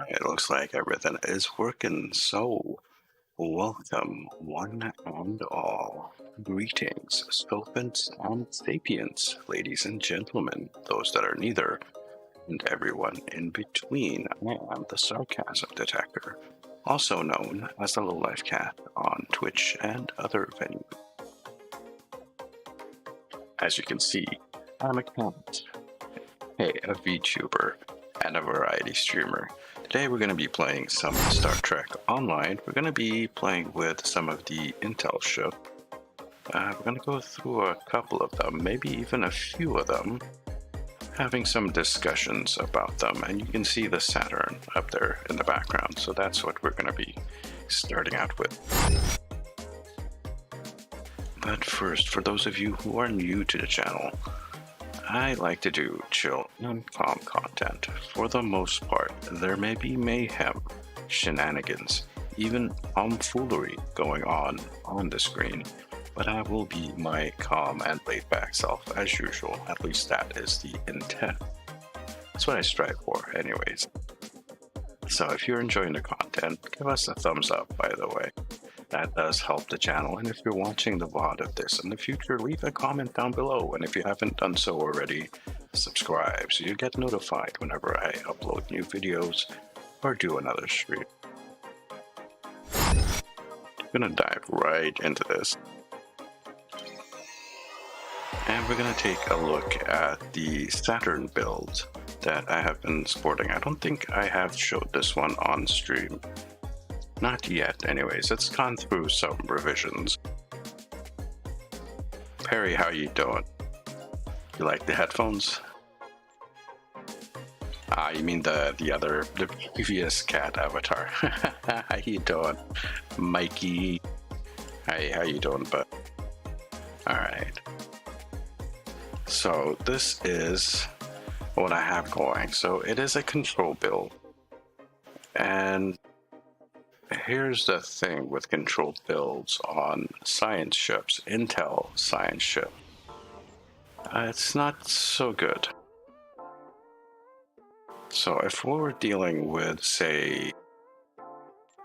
It looks like everything is working. So, welcome, one and all. Greetings, Sculpins and Sapiens, ladies and gentlemen, those that are neither, and everyone in between. I am the Sarcasm Detector, also known as the Low Life Cat on Twitch and other venues. As you can see, I'm a cat, a VTuber, and a variety streamer. Today we're going to be playing some Star Trek Online. We're going to be playing with some of the Intel ship. We're going to go through a couple of them, maybe even a few of them, having some discussions about them. And you can see the Saturn up there in the background. So that's what we're going to be starting out with. But first, for those of you who are new to the channel, I like to do chill and calm content. For the most part, there may be mayhem, shenanigans, even tomfoolery going on the screen, but I will be my calm and laid-back self as usual. At least that is the intent. That's what I strive for anyways. So if you're enjoying the content, give us a thumbs up, by the way. That does help the channel, and if you're watching the VOD of this in the future, leave a comment down below, and if you haven't done so already, subscribe so you get notified whenever I upload new videos or do another stream. I'm gonna dive right into this, and we're gonna take a look at the Saturn build that I have been sporting. I don't think I have showed this one on stream. Not yet, anyways. It's gone through some revisions. Perry, how you doing? You like the headphones? You mean the previous cat avatar. How you doing? Mikey. Hey, how you doing, bud? Alright. So this is what I have going. So it is a control build. And here's the thing with control builds on science ships, Intel science ship. It's not so good. So if we were dealing with, say,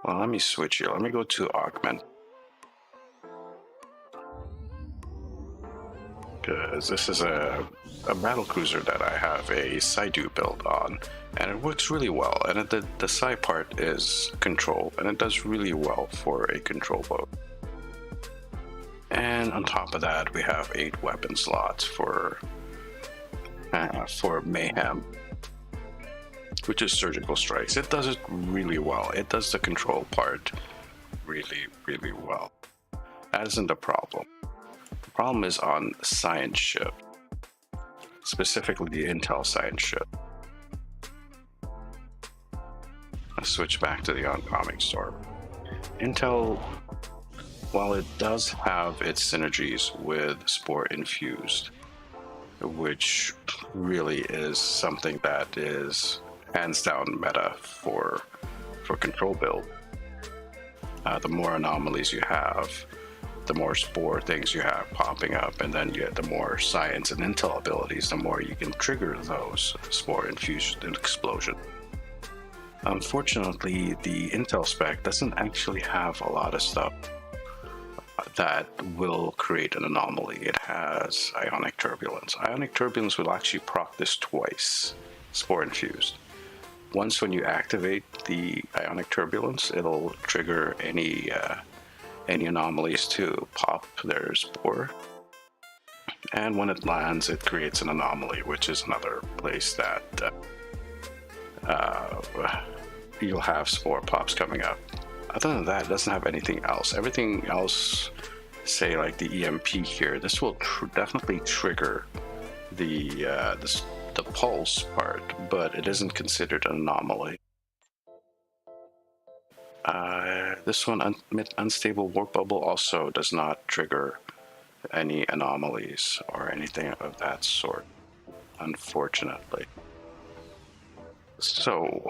well, let me switch here. Let me go to augment. Because this is a battle cruiser that I have a Saidu build on, and it works really well. And the Sai part is control, and it does really well for a control boat. And on top of that, we have 8 weapon slots for mayhem, which is surgical strikes. It does it really well. It does the control part really, really well. That isn't the problem. The problem is on science ship, specifically the Intel science ship. Let's switch back to the oncoming storm. Intel, while it does have its synergies with Spore Infused, which really is something that is hands down meta for control build. The more anomalies you have, the more spore things you have popping up, and then you get the more science and intel abilities, the more you can trigger those spore infused explosion. Unfortunately, the intel spec doesn't actually have a lot of stuff that will create an anomaly. It has ionic turbulence. Ionic turbulence will actually proc this twice, spore infused. Once when you activate the ionic turbulence, it'll trigger any anomalies to pop their spore. And when it lands, it creates an anomaly, which is another place that you'll have spore pops coming up. Other than that, it doesn't have anything else. Everything else, say like the EMP here, this will definitely trigger the pulse part, but it isn't considered an anomaly. This one, Unstable Warp Bubble, also does not trigger any anomalies or anything of that sort, unfortunately. So,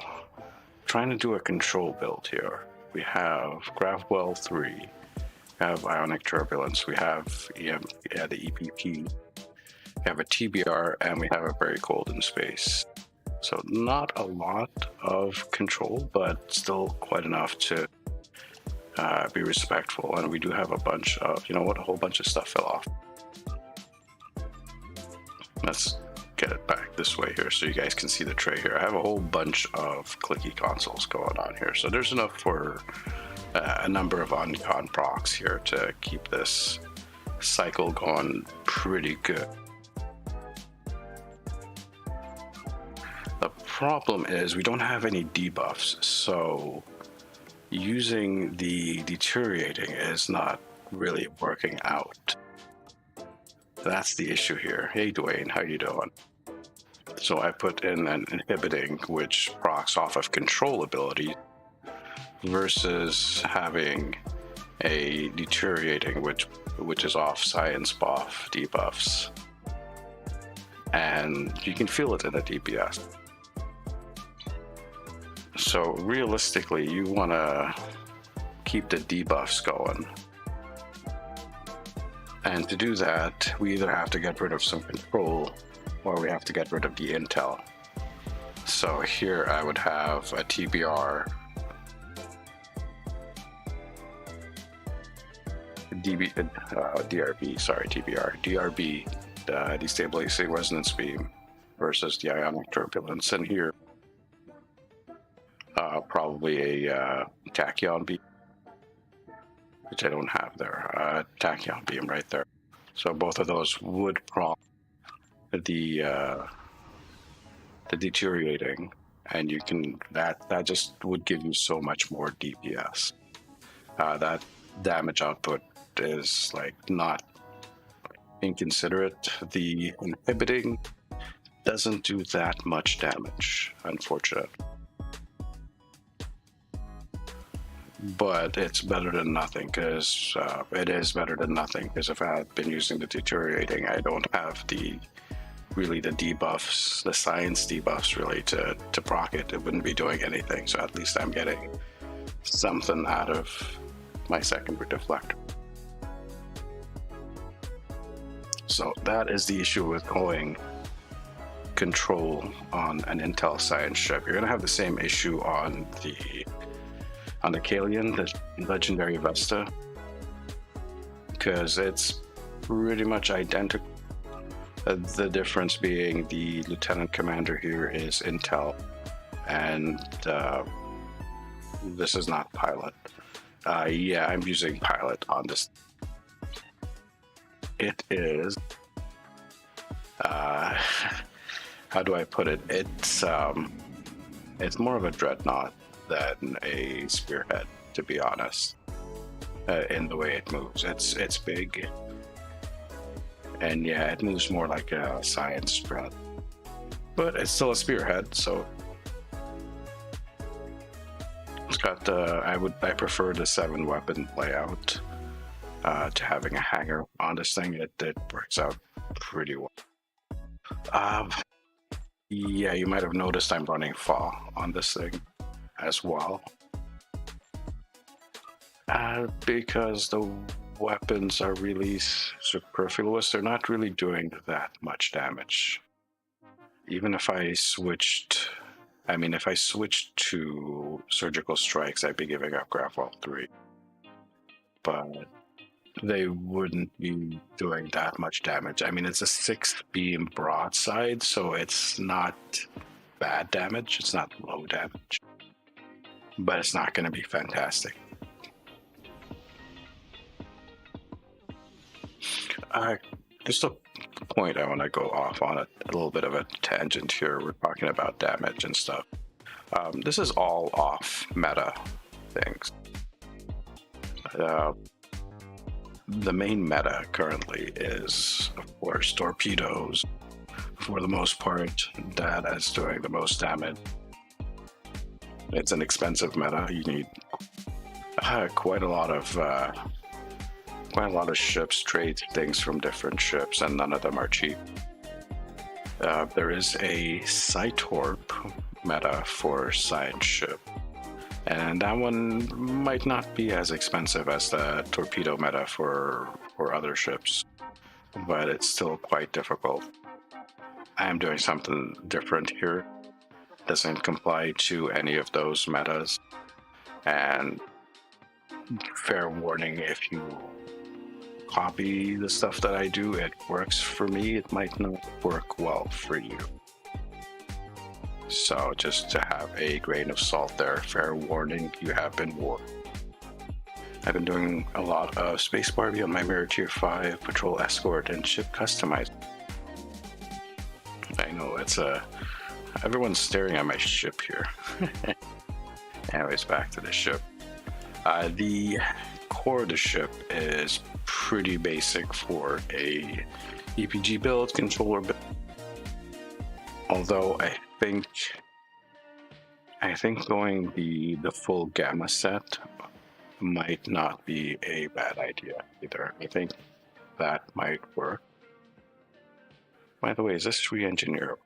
trying to do a control build here. We have Gravwell 3, we have Ionic Turbulence, we have the EPP, we have a TBR, and we have a Very Cold in Space. So not a lot of control, but still quite enough to be respectful. And we do have a bunch of, you know what, a whole bunch of stuff fell off. Let's get it back this way here so you guys can see the tray here. I have a whole bunch of clicky consoles going on here. So there's enough for a number of uncon procs here to keep this cycle going pretty good. The problem is we don't have any debuffs, so using the deteriorating is not really working out. That's the issue here. Hey Dwayne, how you doing? So I put in an inhibiting, which procs off of control ability, versus having a deteriorating, which is off science buff debuffs, and you can feel it in the DPS. So realistically, you want to keep the debuffs going. And to do that, we either have to get rid of some control or we have to get rid of the intel. So here I would have a TBR, DRB, the destabilizing resonance beam versus the ionic turbulence. And here, probably a tachyon beam, which I don't have there. Tachyon beam right there. So both of those would prompt the deteriorating, and you can that just would give you so much more DPS. That damage output is like not inconsiderate. The inhibiting doesn't do that much damage, unfortunately. But it's better than nothing, because it is better than nothing, because if I had been using the deteriorating, I don't have the debuffs, the science debuffs really to proc it. It wouldn't be doing anything, so at least I'm getting something out of my secondary deflector. So that is the issue with going control on an Intel science ship. You're going to have the same issue on the Kalian, the legendary Vesta, because it's pretty much identical. The difference being the lieutenant commander here is Intel, and this is not pilot. Yeah, I'm using pilot on this. It is, how do I put it? It's more of a dreadnought than a spearhead, to be honest, in the way it moves. It's big, and yeah, it moves more like a science spread, but it's still a spearhead. So it's got I prefer the 7 weapon layout to having a hanger on this thing. It works out pretty well. Yeah, you might have noticed I'm running Fa on this thing as well, because the weapons are really superfluous. They're not really doing that much damage. Even if I switched, if I switched to surgical strikes, I'd be giving up Grapple 3, but they wouldn't be doing that much damage. It's a 6-beam broadside, so it's not bad damage. It's not low damage, but it's not going to be fantastic. Just a point I want to go off on a little bit of a tangent here. We're talking about damage and stuff. This is all off meta things. The main meta currently is, of course, torpedoes. For the most part, that is doing the most damage. It's an expensive meta. You need quite a lot of ships, trade things from different ships, and none of them are cheap. There is a Cytorp meta for science ship, and that one might not be as expensive as the torpedo meta for other ships, but it's still quite difficult. I am doing something different here. doesn't comply to any of those metas. And fair warning, if you copy the stuff that I do, it works for me, it might not work well for you. So just to have a grain of salt there, fair warning, you have been warned. I've been doing a lot of spacebar beyond my mirror tier 5, patrol escort, and ship customize. I know, everyone's staring at my ship here. Anyways, back to the ship. The core of the ship is pretty basic for a EPG build, controller build. Although I think going the full gamma set might not be a bad idea either. I think that might work. By the way, is this re-engineer?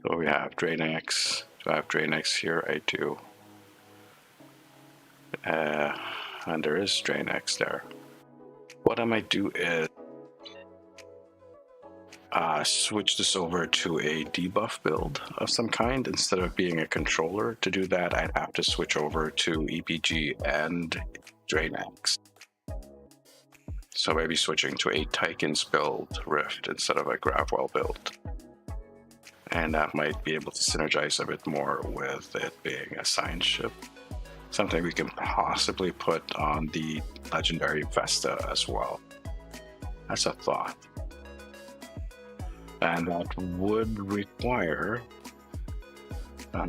So we have Drain X. Do I have Drain X here? I do. And there is Drain X there. What I might do is switch this over to a debuff build of some kind instead of being a controller. To do that, I'd have to switch over to EPG and Drain X. So maybe switching to a Tychon's build Rift instead of a Gravwell build. And that might be able to synergize a bit more with it being a science ship. Something we can possibly put on the legendary Vesta as well. That's a thought. And that would require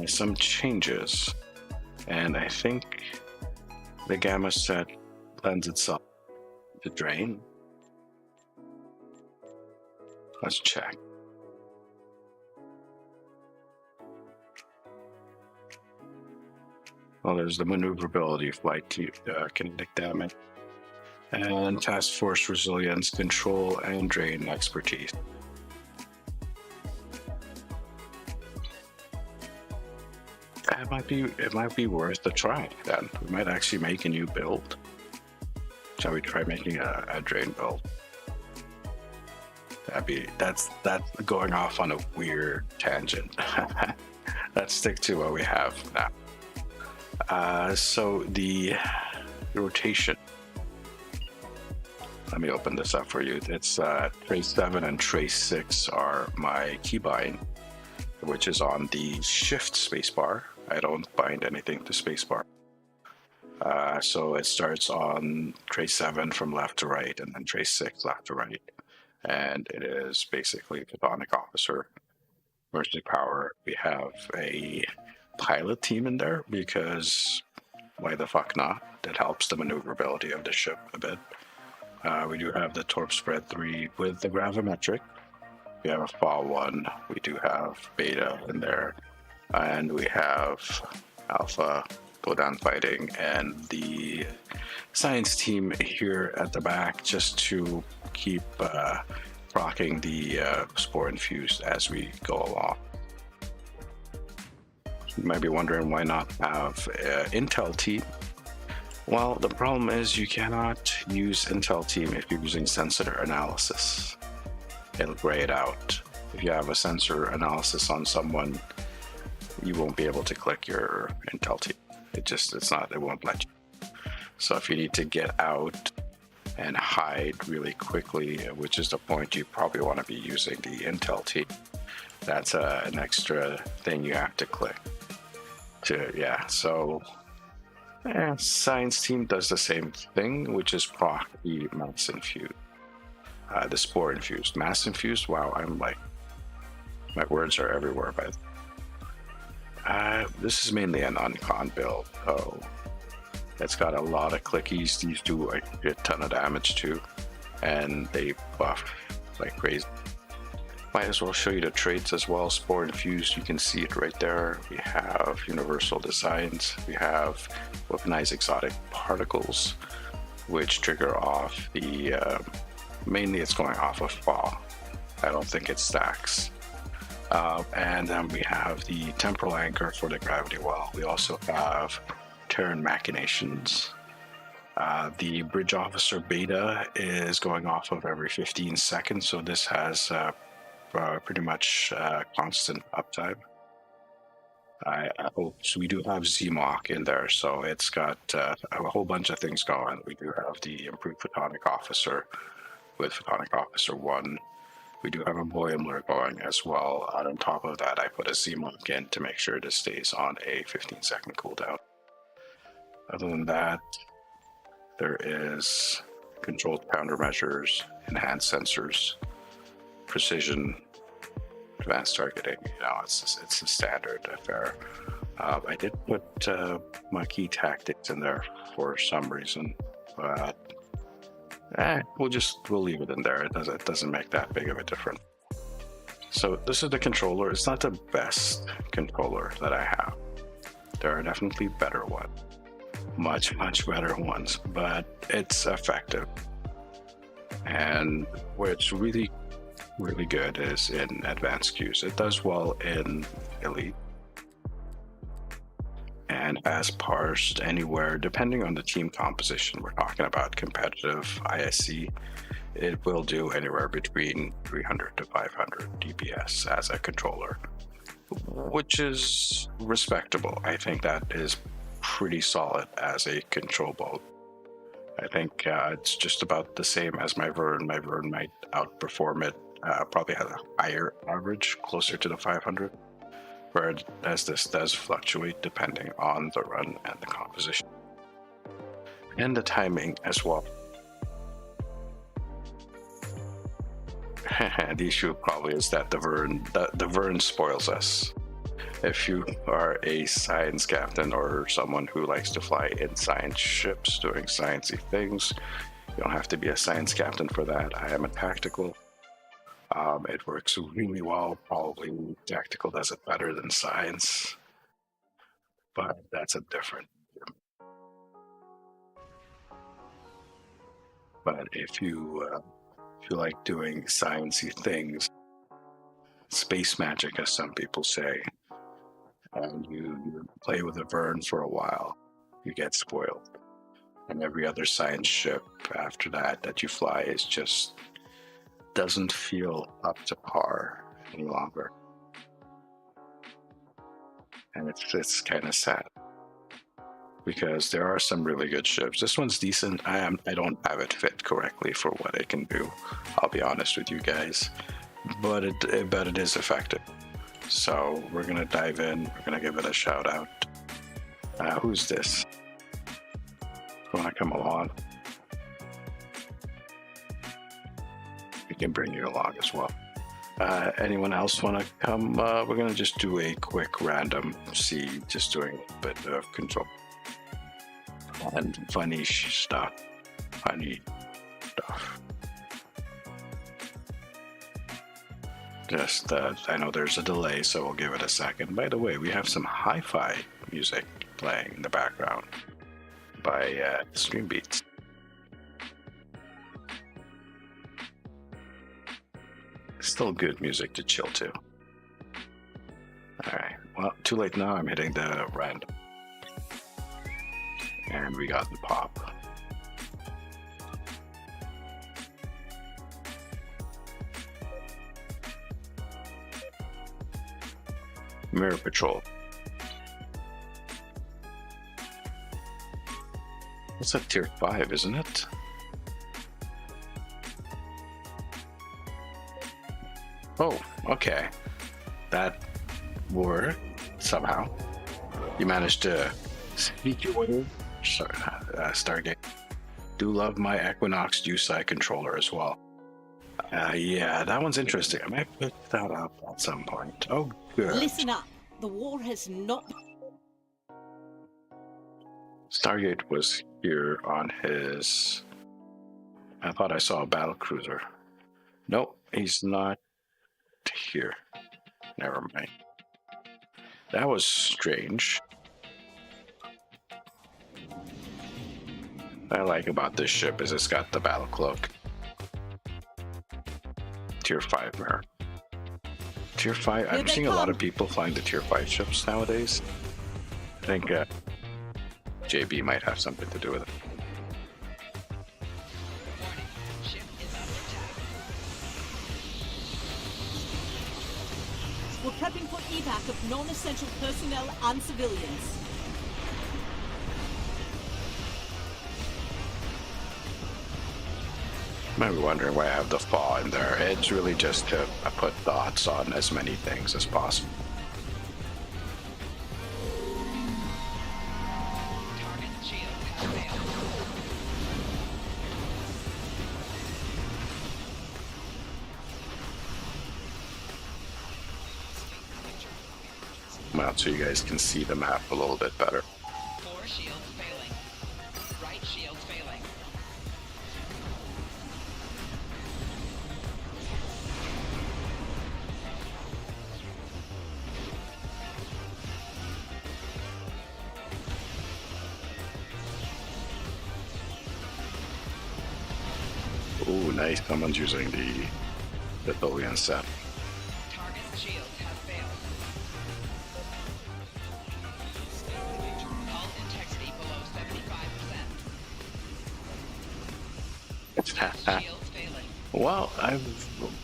some changes. And I think the gamma set lends itself to Drain. Let's check. Well, there's the maneuverability, flight kinetic damage, and task force resilience, control, and Drain expertise. It might be worth a try then. We might actually make a new build. Shall we try making a Drain build? That's going off on a weird tangent. Let's stick to what we have now. So the rotation. Let me open this up for you. It's Tray 7 and Tray 6 are my keybind, which is on the shift spacebar. I don't bind anything to spacebar. So it starts on Tray 7 from left to right, and then Tray 6 left to right. And it is basically Photonic Officer, Mercy Power. We have a pilot team in there because why the fuck not? That helps the maneuverability of the ship a bit. We do have the Torp Spread 3 with the gravimetric. We have a Fall 1. We do have Beta in there. And we have Alpha, Go Down Fighting, and the science team here at the back just to keep rocking the Spore Infused as we go along. You might be wondering why not have Intel team. Well, the problem is you cannot use Intel team if you're using sensor analysis. It'll gray it out. If you have a sensor analysis on someone, you won't be able to click your Intel team. It won't let you. So if you need to get out and hide really quickly, which is the point you probably want to be using the Intel team, that's an extra thing you have to click. Science team does the same thing, which is proc the mass infused, the Spore Infused. Mass infused, wow, my words are everywhere, but this is mainly an uncon build, so it's got a lot of clickies. These do a ton of damage too, and they buff like crazy. Might as well show you the traits as well. Spore Infused, you can see it right there. We have Universal Designs. We have Weaponized Exotic Particles, which trigger off the, mainly it's going off of Fall. I don't think it stacks. And then we have the Temporal Anchor for the Gravity Well. We also have Terran Machinations. The bridge officer beta is going off of every 15 seconds, so this has pretty much constant uptime. I hope so. We do have ZMOC in there, so it's got a whole bunch of things going. We do have the improved photonic officer with photonic officer 1. We do have a boiler going as well. And on top of that, I put a ZMOC in to make sure it stays on a 15-second cooldown. Other than that, there is controlled countermeasures, enhanced sensors, precision, advanced targeting. It's a standard affair. I did put my key tactics in there for some reason, but we'll leave it in there. It doesn't make that big of a difference. So this is the controller. It's not the best controller that I have. There are definitely better ones, much better ones, but it's effective. And what's really good is in advanced queues. It does well in elite and has parsed anywhere, depending on the team composition. We're talking about competitive ISC. It will do anywhere between 300 to 500 DPS as a controller, which is respectable. I think that is pretty solid as a control boat. I think it's just about the same as my Vern. My Vern might outperform it. Probably has a higher average, closer to the 500, whereas this does fluctuate depending on the run and the composition and the timing as well. The issue probably is that the Vern spoils us. If you are a science captain or someone who likes to fly in science ships doing sciencey things, you don't have to be a science captain for that. I am a tactical. It works really well. Probably tactical does it better than science, but that's a different. But if you like doing sciencey things, space magic, as some people say, and you play with a Vern for a while, you get spoiled. And every other science ship after that you fly is just doesn't feel up to par any longer. And it's kind of sad, because there are some really good ships. This one's decent. I don't have it fit correctly for what it can do. I'll be honest with you guys, but it is effective. So we're gonna dive in. We're gonna give it a shout out. Who's this? Wanna come along? We can bring you along as well. Anyone else want to come? We're going to just do a quick random see, just doing a bit of control. And funny stuff. Just, I know there's a delay, so we'll give it a second. By the way, we have some hi-fi music playing in the background by Stream Beats. Still good music to chill to. Alright, well, too late now. I'm hitting the random. And we got the pop. Mirror Patrol. That's a tier 5, isn't it? Oh, okay. That worked somehow. You managed to sneak your way. Sorry, Stargate. Do love my Equinox Juicy controller as well. Yeah, that one's interesting. I might pick that up at some point. Oh, good. Listen up. The war has not... Stargate was here on his... I thought I saw a battle cruiser. Nope, he's not here. Never mind. That was strange. What I like about this ship is it's got the battle cloak. Tier 5 mirror. Tier 5, I'm seeing a lot of people flying the tier 5 ships nowadays. I think JB might have something to do with it. non-essential personnel and civilians. You might be wondering why I have the fall in there. It's really just to put dots on as many things as possible. Well, so you guys can see the map a little bit better. 4 shields failing. Right shield's failing. Ooh, nice. Someone's using the Tholian set. Target shields have failed. Hull integrity below 75%. Shields failing. Well, I've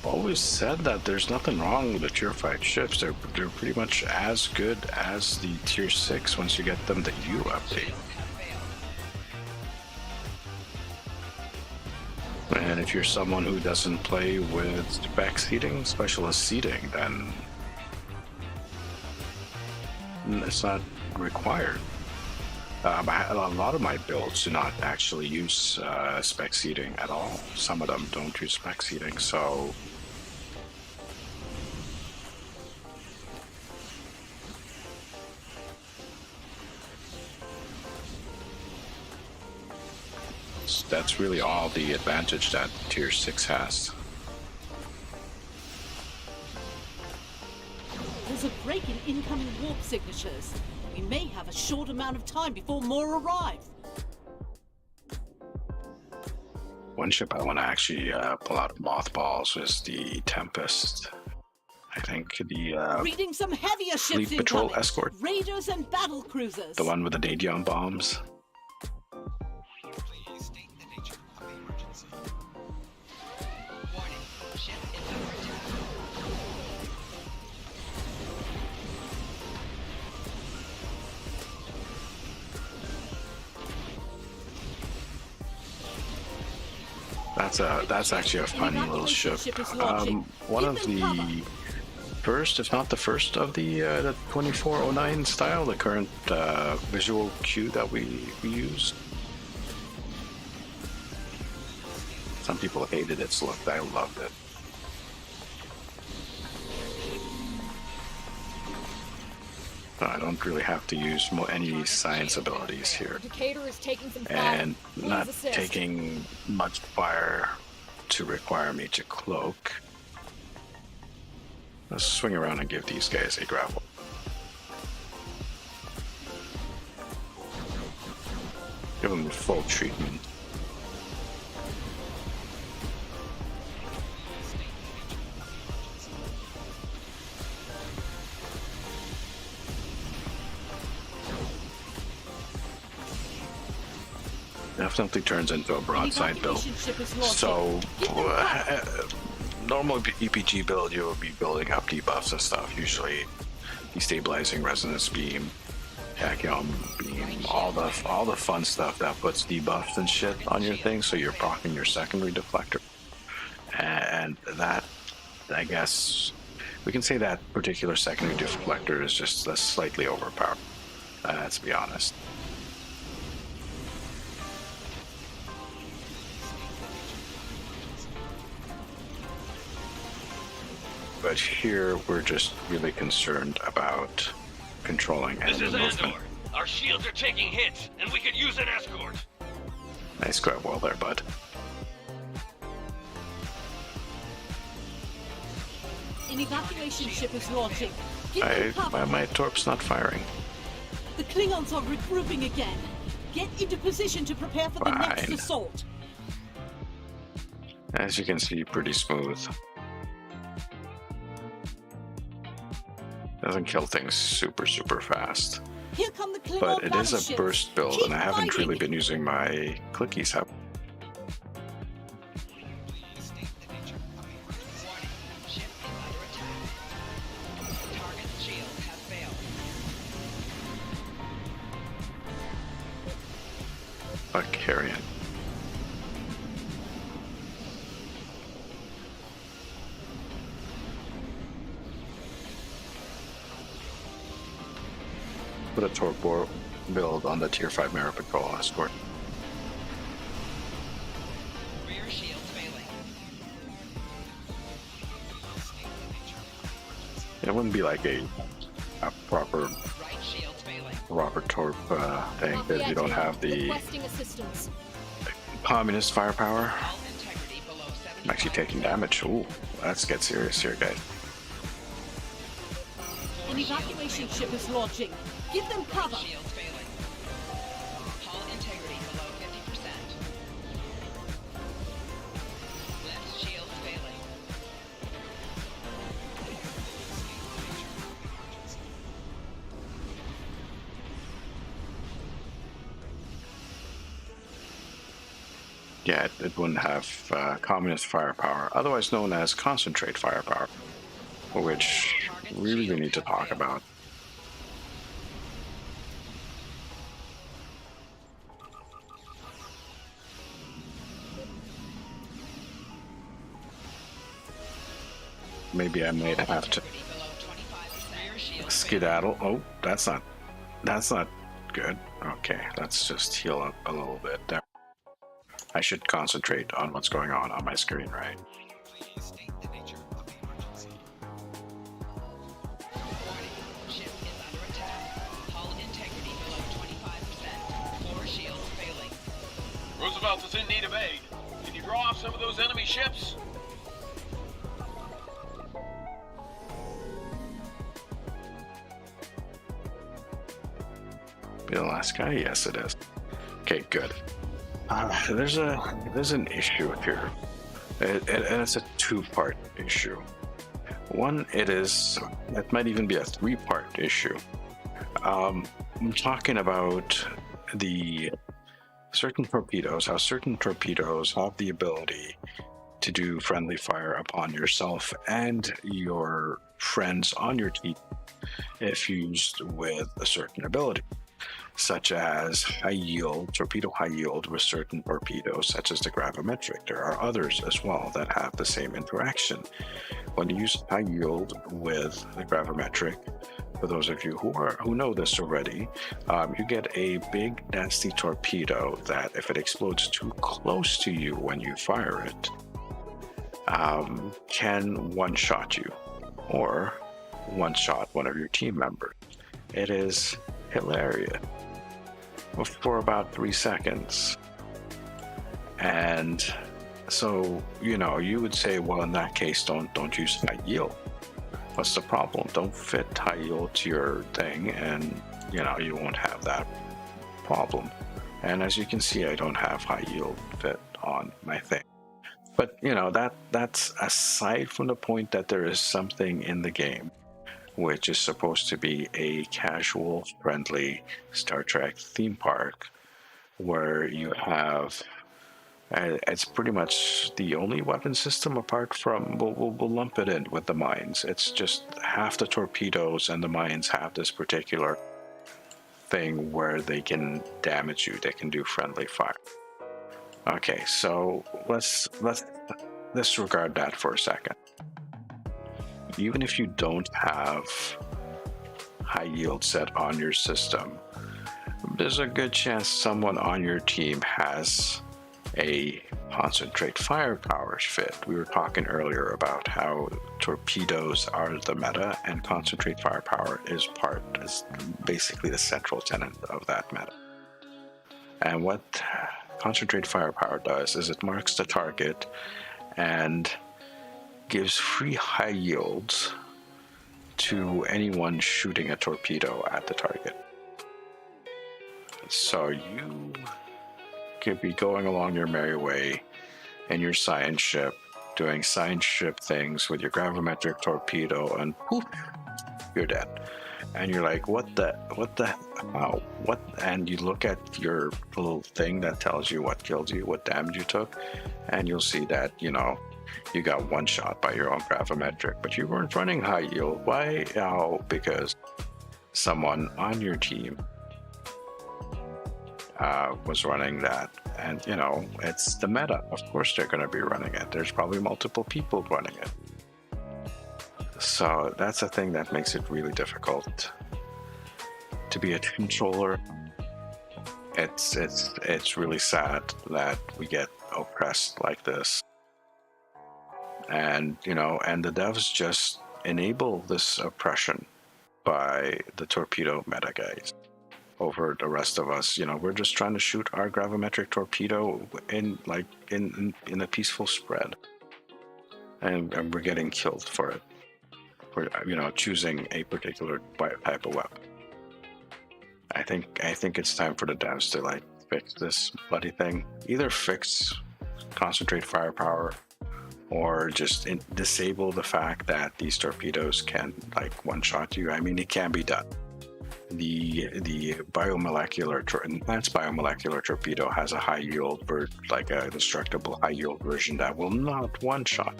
always said that there's nothing wrong with the Tier 5 ships. They're pretty much as good as the Tier 6 once you get them the U update. Shields have failed. And if you're someone who doesn't play with spec seating, specialist seating, then it's not required. A lot of my builds do not actually use spec seating at all. Some of them don't use spec seating, so that's really all the advantage that Tier 6 has. There's a break in incoming warp signatures. We may have a short amount of time before more arrive. One ship I want to actually pull out of mothballs is the Tempest. I think the Reading some heavier ships Fleet Patrol incoming. Escort. Raiders and battle cruisers. The one with the Daedon bombs. Please state the nature of the emergency. Warning. Ship is under attack. That's actually a funny little ship. One of the first, if not the first, of the 2409 style, the current visual cue that we use. Some people hated its look. I loved it. I don't really have to use any science abilities here, Decatur is taking some fire. and Please not assist. taking much fire to require me to cloak. Let's swing around and give these guys a grapple. Give them full treatment. Definitely turns into a broadside build. So, normal EPG build, you will be building up debuffs and stuff. Usually, destabilizing resonance beam, tachyon beam, all the fun stuff that puts debuffs and shit on your thing. So you're proccing your secondary deflector, and that, I guess, we can say that particular secondary deflector is just slightly overpowered. Let's be honest. But here we're just really concerned about controlling This enemy is movement. Andor. Our shields are taking hits, and we could use an escort. Nice grab wall there, bud. An evacuation ship is launching. Give them cover. My torp's not firing. The Klingons are regrouping again. Get into position to prepare for the next Fine. assault. As you can see, pretty smooth. Doesn't kill things super fast. Here come the Klingon But it is a battleships. burst build, Keep and I haven't fighting. really been using my clickies. Please state the nature of the emergency. Warning. Ship is under attack. Target shields have failed. a carrion. Put a torpor build on the tier 5 Mara Patrol escort. Rear shields failing. It wouldn't be like a proper Right shields failing. Torp thing if you don't have the Requesting assistance. communist firepower. Hull integrity below 70. I'm actually taking damage. Ooh, let's get serious here, guys. An evacuation ship is launching. Give them cover. Shields failing. Hull integrity below 50%. Left shields failing. Yeah, it wouldn't have communist firepower, otherwise known as concentrate firepower, which we really need to talk about. Maybe I may have to Integrity below 25%. Rear shields skedaddle. Oh, that's not good. Okay, let's just heal up a little bit there. I should concentrate on what's going on my screen, right? Please state the nature of the emergency. Warning. Ship is under attack. Hull integrity below 25%. Floor shields failing. Roosevelt is in need of aid. Can you draw off some of those enemy ships? Be the last guy? Yes, it is. Okay, good. There's an issue here, and it's a two-part issue. One, it might even be a three-part issue. I'm talking about the certain torpedoes, how certain torpedoes have the ability to do friendly fire upon yourself and your friends on your team if used with a certain ability, such as torpedo high yield with certain torpedoes, such as the gravimetric. There are others as well that have the same interaction. When you use high yield with the gravimetric, for those of you who know this already, you get a big nasty torpedo that, if it explodes too close to you when you fire it, can one-shot you or one-shot one of your team members. It is hilarious for about 3 seconds. And so, you would say, well, in that case, don't use high yield. What's the problem? Don't fit high yield to your thing, and you won't have that problem. And as you can see, I don't have high yield fit on my thing. But that's aside from the point that there is something in the game which is supposed to be a casual, friendly Star Trek theme park, where you have it's pretty much the only weapon system apart from, we'll lump it in with the mines. It's just half the torpedoes and the mines have this particular thing where they can damage you. They can do friendly fire. Okay, so let's disregard that for a second. Even if you don't have high yield set on your system, there's a good chance someone on your team has a concentrate firepower fit. We were talking earlier about how torpedoes are the meta and concentrate firepower is basically the central tenet of that meta. And what concentrate firepower does is it marks the target and gives free high yields to anyone shooting a torpedo at the target. So you could be going along your merry way in your science ship, doing science ship things with your gravimetric torpedo, and poof, you're dead. And you're like, what? And you look at your little thing that tells you what killed you, what damage you took, and you'll see that, you got one shot by your own gravimetric, but you weren't running high yield. Why? Because someone on your team was running that. And, it's the meta. Of course they're going to be running it. There's probably multiple people running it. So that's a thing that makes it really difficult to be a controller. It's really sad that we get oppressed like this. And, and the devs just enable this oppression by the torpedo meta guys over the rest of us. We're just trying to shoot our gravimetric torpedo in a peaceful spread, and we're getting killed for it, for choosing a particular type of weapon. I think it's time for the devs to fix this bloody thing. Either concentrate firepower, or just disable the fact that these torpedoes can one-shot you. I mean, it can be done. The enhanced biomolecular torpedo has a high yield, a destructible high yield version that will not one-shot,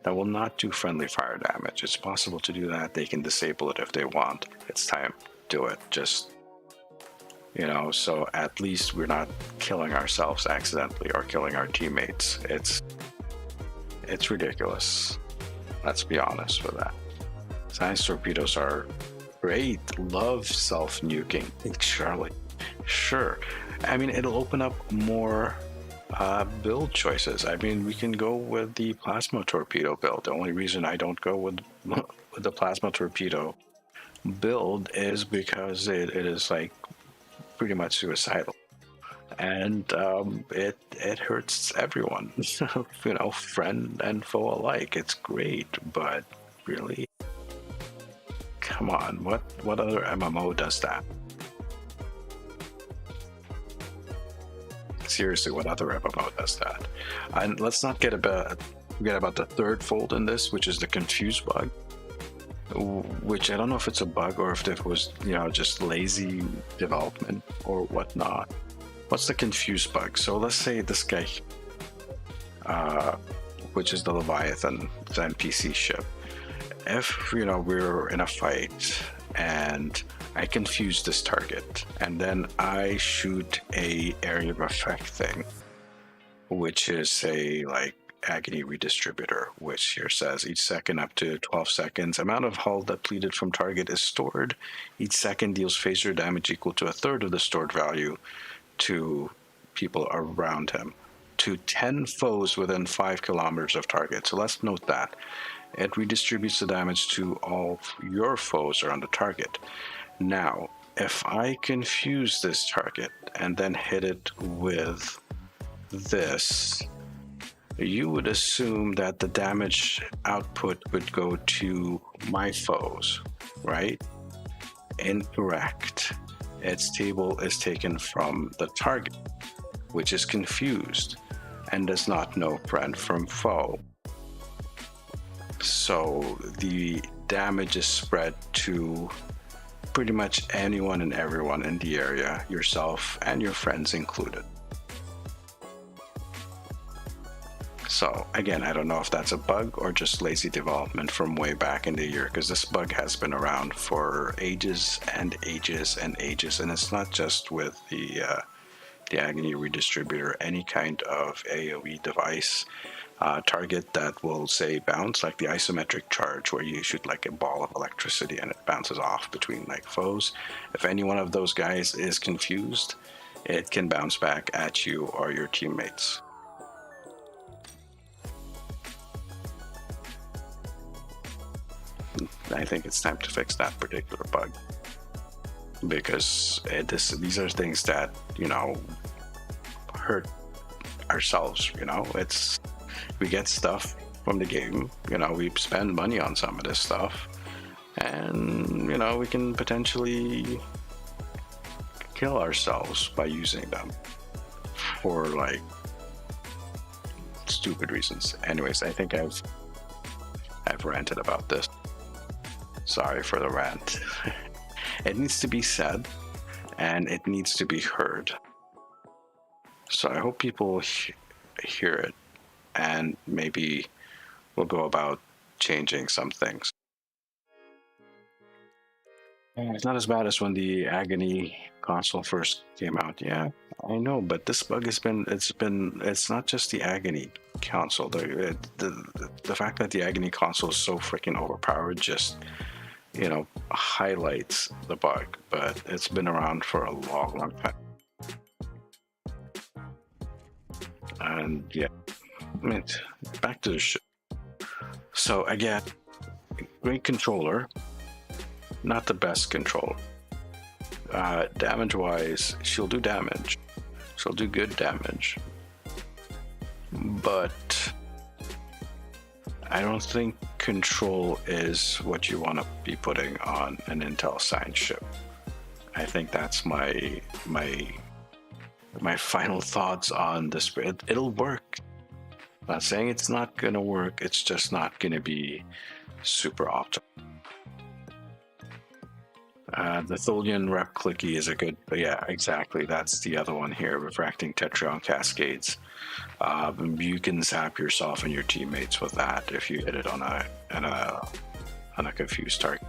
that will not do friendly fire damage. It's possible to do that. They can disable it if they want. It's time. Do it. Just, so at least we're not killing ourselves accidentally or killing our teammates. It's ridiculous. Let's be honest with that. Science torpedoes are great. Love self-nuking. Charlie. Sure. I mean, it'll open up more build choices. I mean, we can go with the plasma torpedo build. The only reason I don't go with the plasma torpedo build is because it is pretty much suicidal. And it hurts everyone, friend and foe alike. It's great, but really, come on, what other MMO does that? Seriously, what other MMO does that? And let's not forget about the third fold in this, which is the confuse bug, which I don't know if it's a bug or if it was just lazy development or whatnot. What's the confuse bug? So let's say this guy, which is the Leviathan, the NPC ship. If we're in a fight and I confuse this target, and then I shoot a area of effect thing, which is a agony redistributor, which here says each second up to 12 seconds, amount of hull depleted from target is stored. Each second deals phaser damage equal to a third of the stored value to people around him, to 10 foes within 5 kilometers of target. So let's note that. It redistributes the damage to all your foes around the target. Now, if I confuse this target and then hit it with this, you would assume that the damage output would go to my foes, right? Incorrect. Its table is taken from the target, which is confused and does not know friend from foe. So the damage is spread to pretty much anyone and everyone in the area, yourself and your friends included. So again, I don't know if that's a bug or just lazy development from way back in the year, because this bug has been around for ages and ages and ages, and it's not just with the agony redistributor. Any kind of AoE device target that will say bounce, like the isometric charge where you shoot a ball of electricity and it bounces off between foes. If any one of those guys is confused, it can bounce back at you or your teammates. I think it's time to fix that particular bug, because these are things that hurt ourselves. We get stuff from the game, we spend money on some of this stuff, and we can potentially kill ourselves by using them for stupid reasons. Anyways, I think I've ranted about this. Sorry for the rant. It needs to be said, and it needs to be heard. So I hope people hear it, and maybe we'll go about changing some things. It's not as bad as when the agony console first came out, yeah, I know, but this bug it's not just the Agony console. The fact that the Agony console is so freaking overpowered just, highlights the bug, but it's been around for a long, long time. And yeah, I mean, back to the show. So again, great controller, not the best controller. Damage wise, she'll do damage. She'll do good damage. But I don't think control is what you want to be putting on an Intel science ship. I think that's my final thoughts on this. It'll work. I'm not saying it's not gonna work. It's just not gonna be super optimal. The Tholian rep clicky is a good, but yeah, exactly. That's the other one here. Refracting Tetrion cascades. You can zap yourself and your teammates with that if you hit it on a confused target.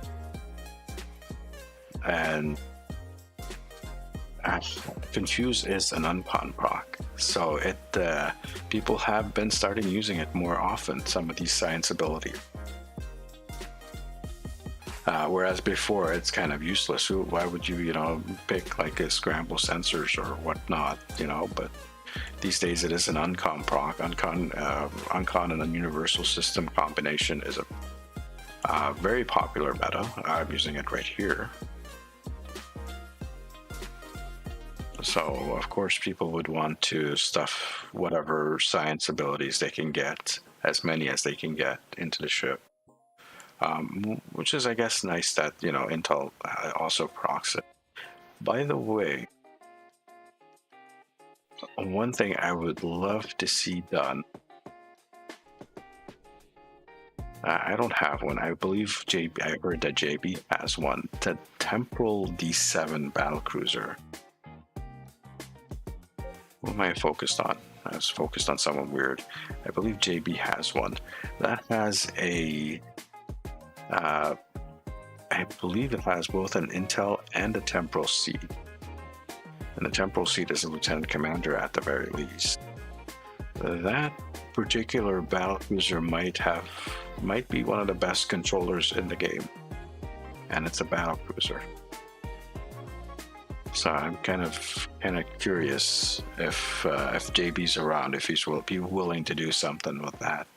And confuse is an uncon proc, so people have been starting using it more often. Some of these science abilities. Whereas before it's kind of useless. Why would you, pick like a scramble sensors or whatnot, but these days it is an uncon proc. Uncon and a universal system combination is a very popular meta. I'm using it right here. So of course people would want to stuff whatever science abilities they can get, as many as they can get, into the ship. Which is, I guess, nice that, Intel also procs it. By the way, one thing I would love to see done, I don't have one. I believe I heard that JB has one. The Temporal D7 battlecruiser. What am I focused on? I was focused on someone weird. I believe JB has one. That has I believe it has both an Intel and a temporal seat. And the temporal seat is a lieutenant commander at the very least. That particular battlecruiser might be one of the best controllers in the game. And it's a battlecruiser. So I'm kind of curious if JB's around, if he's be willing to do something with that.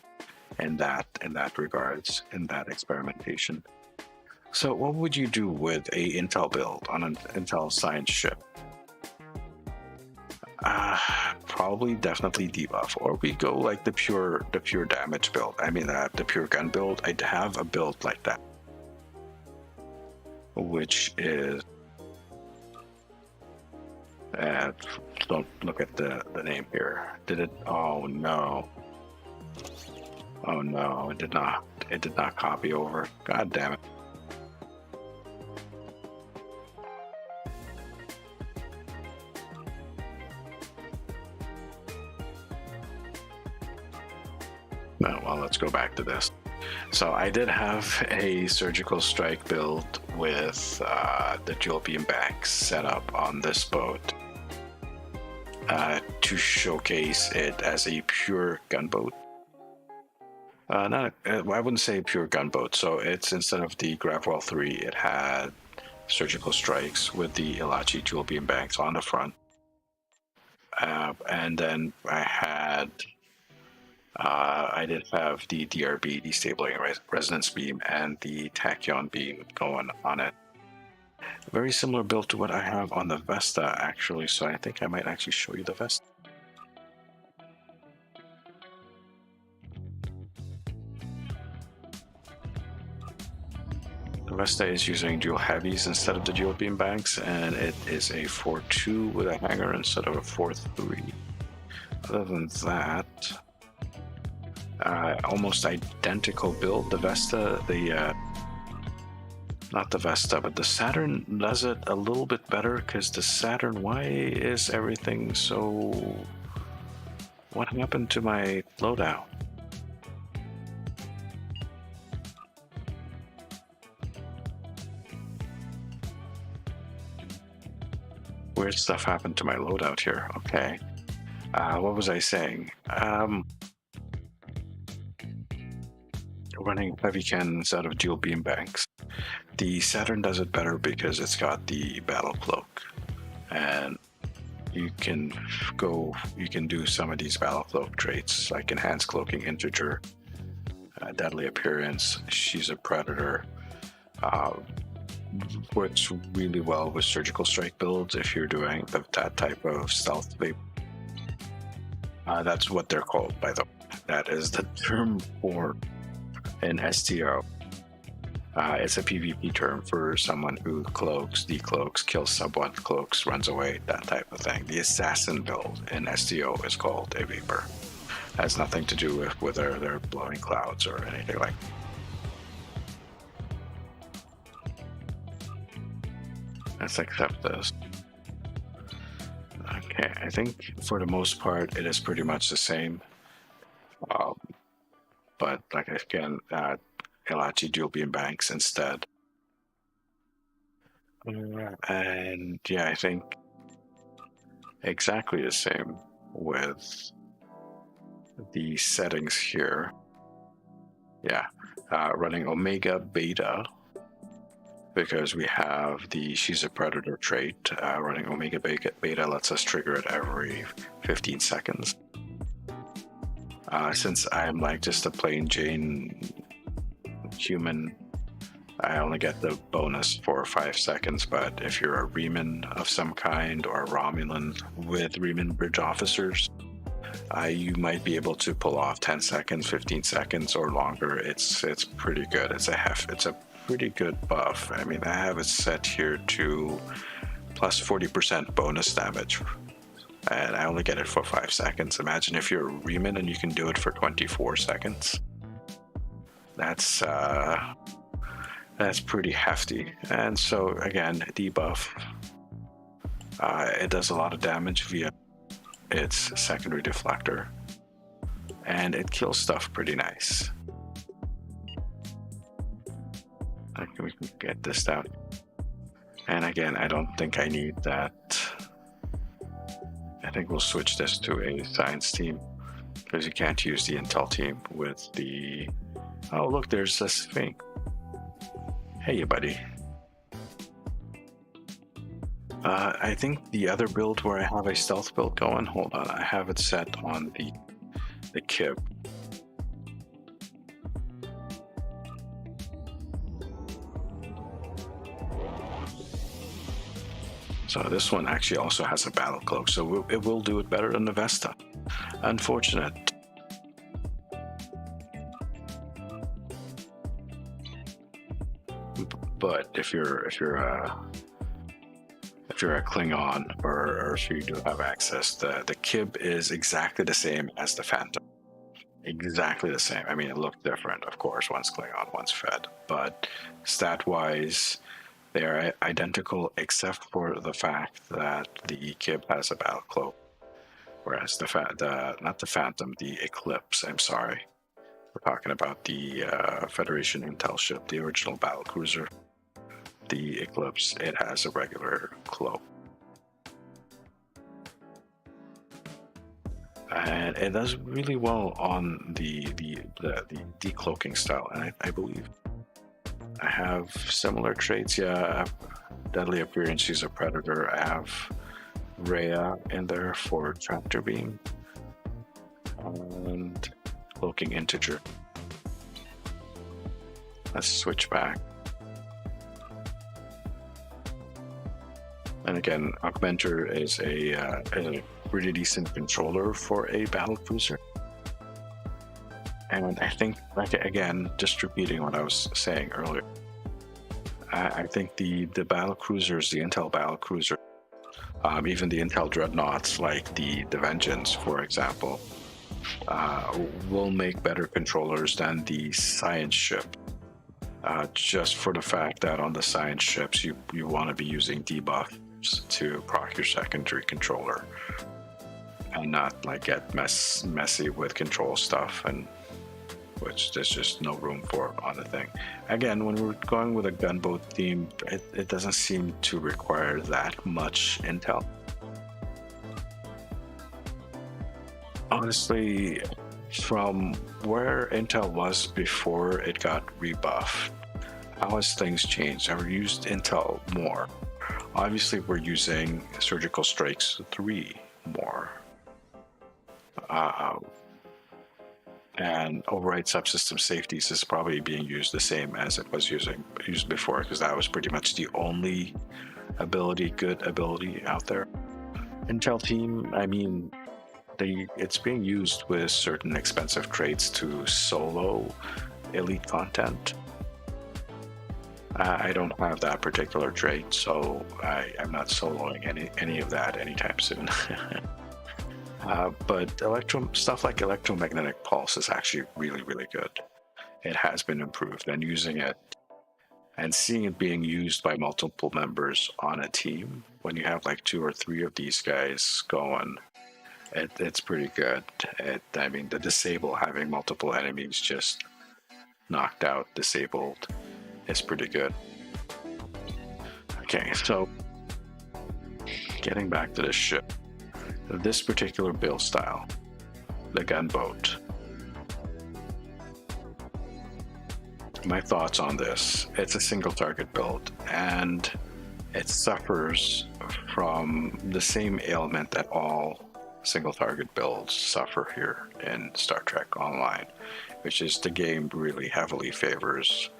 In that regards, in that experimentation. So what would you do with a Intel build on an Intel science ship? Probably definitely debuff, or we go like the pure damage build. I mean the pure gun build. I'd have a build like that, which is don't look at the name here. Did it? Oh no. Oh no, it did not. It did not copy over. God damn it. No, well, let's go back to this. So I did have a surgical strike build with the dual beam banks set up on this boat to showcase it as a pure gunboat. I wouldn't say pure gunboat. So it's, instead of the Gravwell 3, it had surgical strikes with the Ilachi dual beam banks on the front. And then I did have the DRB, destabilizing resonance beam, and the tachyon beam going on it. Very similar build to what I have on the Vesta, actually. So I think I might actually show you the Vesta. The Vesta is using dual heavies instead of the dual beam banks, and it is a 4.2 with a hanger instead of a 4.3. Other than that, almost identical build. The Vesta, not the Vesta, but the Saturn does it a little bit better, because the Saturn, why is everything so... What happened to my loadout? Weird stuff happened to my loadout here. Okay. What was I saying? Running heavy cannons out of dual beam banks. The Saturn does it better because it's got the battle cloak, and you can do some of these battle cloak traits like enhanced cloaking integer, deadly appearance. She's a predator. Works really well with surgical strike builds if you're doing that type of stealth vape. That's what they're called, by the way. That is the term for an STO. It's a PvP term for someone who cloaks, decloaks, kills someone, cloaks, runs away, that type of thing. The assassin build in STO is called a vapor. Has nothing to do with whether they're blowing clouds or anything like that. Let's accept this. Okay, I think for the most part it is pretty much the same. But like again, Elachi dual beam banks instead. And yeah, I think exactly the same with the settings here. Yeah, running Omega Beta because we have the She's a Predator trait. Running Omega Beta lets us trigger it every 15 seconds. Since I'm like just a plain Jane human, I only get the bonus for 5 seconds, but if you're a Reman of some kind or a Romulan with Reman bridge officers, you might be able to pull off 10 seconds, 15 seconds or longer. It's pretty good. It's a pretty good buff. I mean, I have it set here to plus 40% bonus damage, and I only get it for 5 seconds. Imagine if you're a Reman and you can do it for 24 seconds. That's pretty hefty. And so again, debuff. It does a lot of damage via its secondary deflector, and it kills stuff pretty nice. I think we can get this down. And again, I don't think I need that. I think we'll switch this to a science team because you can't use the intel team with the. Oh, look, there's this thing. Hey, buddy. I think the other build where I have a stealth build going, hold on, I have it set on the Kib. So this one actually also has a battle cloak, so it will do it better than the Vesta. Unfortunate. But if you're a Klingon or if you do have access, the Kib is exactly the same as the Phantom. Exactly the same. I mean, it looked different, of course. One's Klingon, one's Fed, but stat-wise, they are identical except for the fact that the Kib has a battle cloak, whereas not the Phantom, the Eclipse. I'm sorry, we're talking about the Federation intel ship, the original battle cruiser. The Eclipse, it has a regular cloak, and it does really well on the decloaking style. And I believe I have similar traits. Yeah, I have deadly appearance. She's a predator. I have Rhea in there for tractor beam and cloaking integer. Let's switch back. And again, Augmenter is a pretty decent controller for a battle cruiser. And I think, like again, just repeating what I was saying earlier, I think the battle cruisers, the Intel battle cruiser, even the Intel dreadnoughts like the Vengeance, for example, will make better controllers than the science ship. Just for the fact that on the science ships, you want to be using debuffs to proc your secondary controller and not like get messy with control stuff and which there's just no room for on the thing. Again, when we're going with a gunboat theme, it doesn't seem to require that much intel. Honestly, from where intel was before it got rebuffed, how has things changed? Have we used intel more? Obviously, we're using Surgical Strikes 3 more. And override subsystem safeties is probably being used the same as it was used before, because that was pretty much the only good ability out there. Intel team, I mean, it's being used with certain expensive traits to solo elite content. I don't have that particular trait, so I'm not soloing any of that anytime soon. But stuff like electromagnetic pulse is actually really, really good. It has been improved, and using it and seeing it being used by multiple members on a team, when you have like 2 or 3 of these guys going, it's pretty good. I mean, the disable, having multiple enemies just knocked out, disabled, is pretty good. Okay, so getting back to the ship. This particular build style, the gunboat. My thoughts on this: it's a single target build, and it suffers from the same ailment that all single target builds suffer here in Star Trek Online, which is the game really heavily favors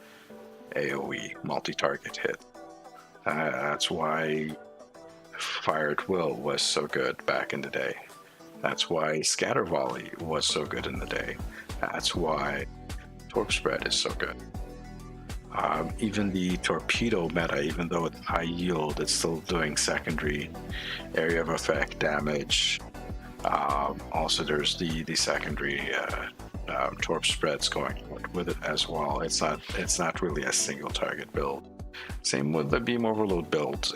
AoE, multi-target hit. That's why Fire at Will was so good back in the day. That's why Scatter Volley was so good in the day. That's why Torp Spread is so good. Even the torpedo meta, even though it's high yield, it's still doing secondary area of effect damage. Also, there's the secondary Torp Spreads going with it as well. It's not really a single target build. Same with the Beam Overload builds.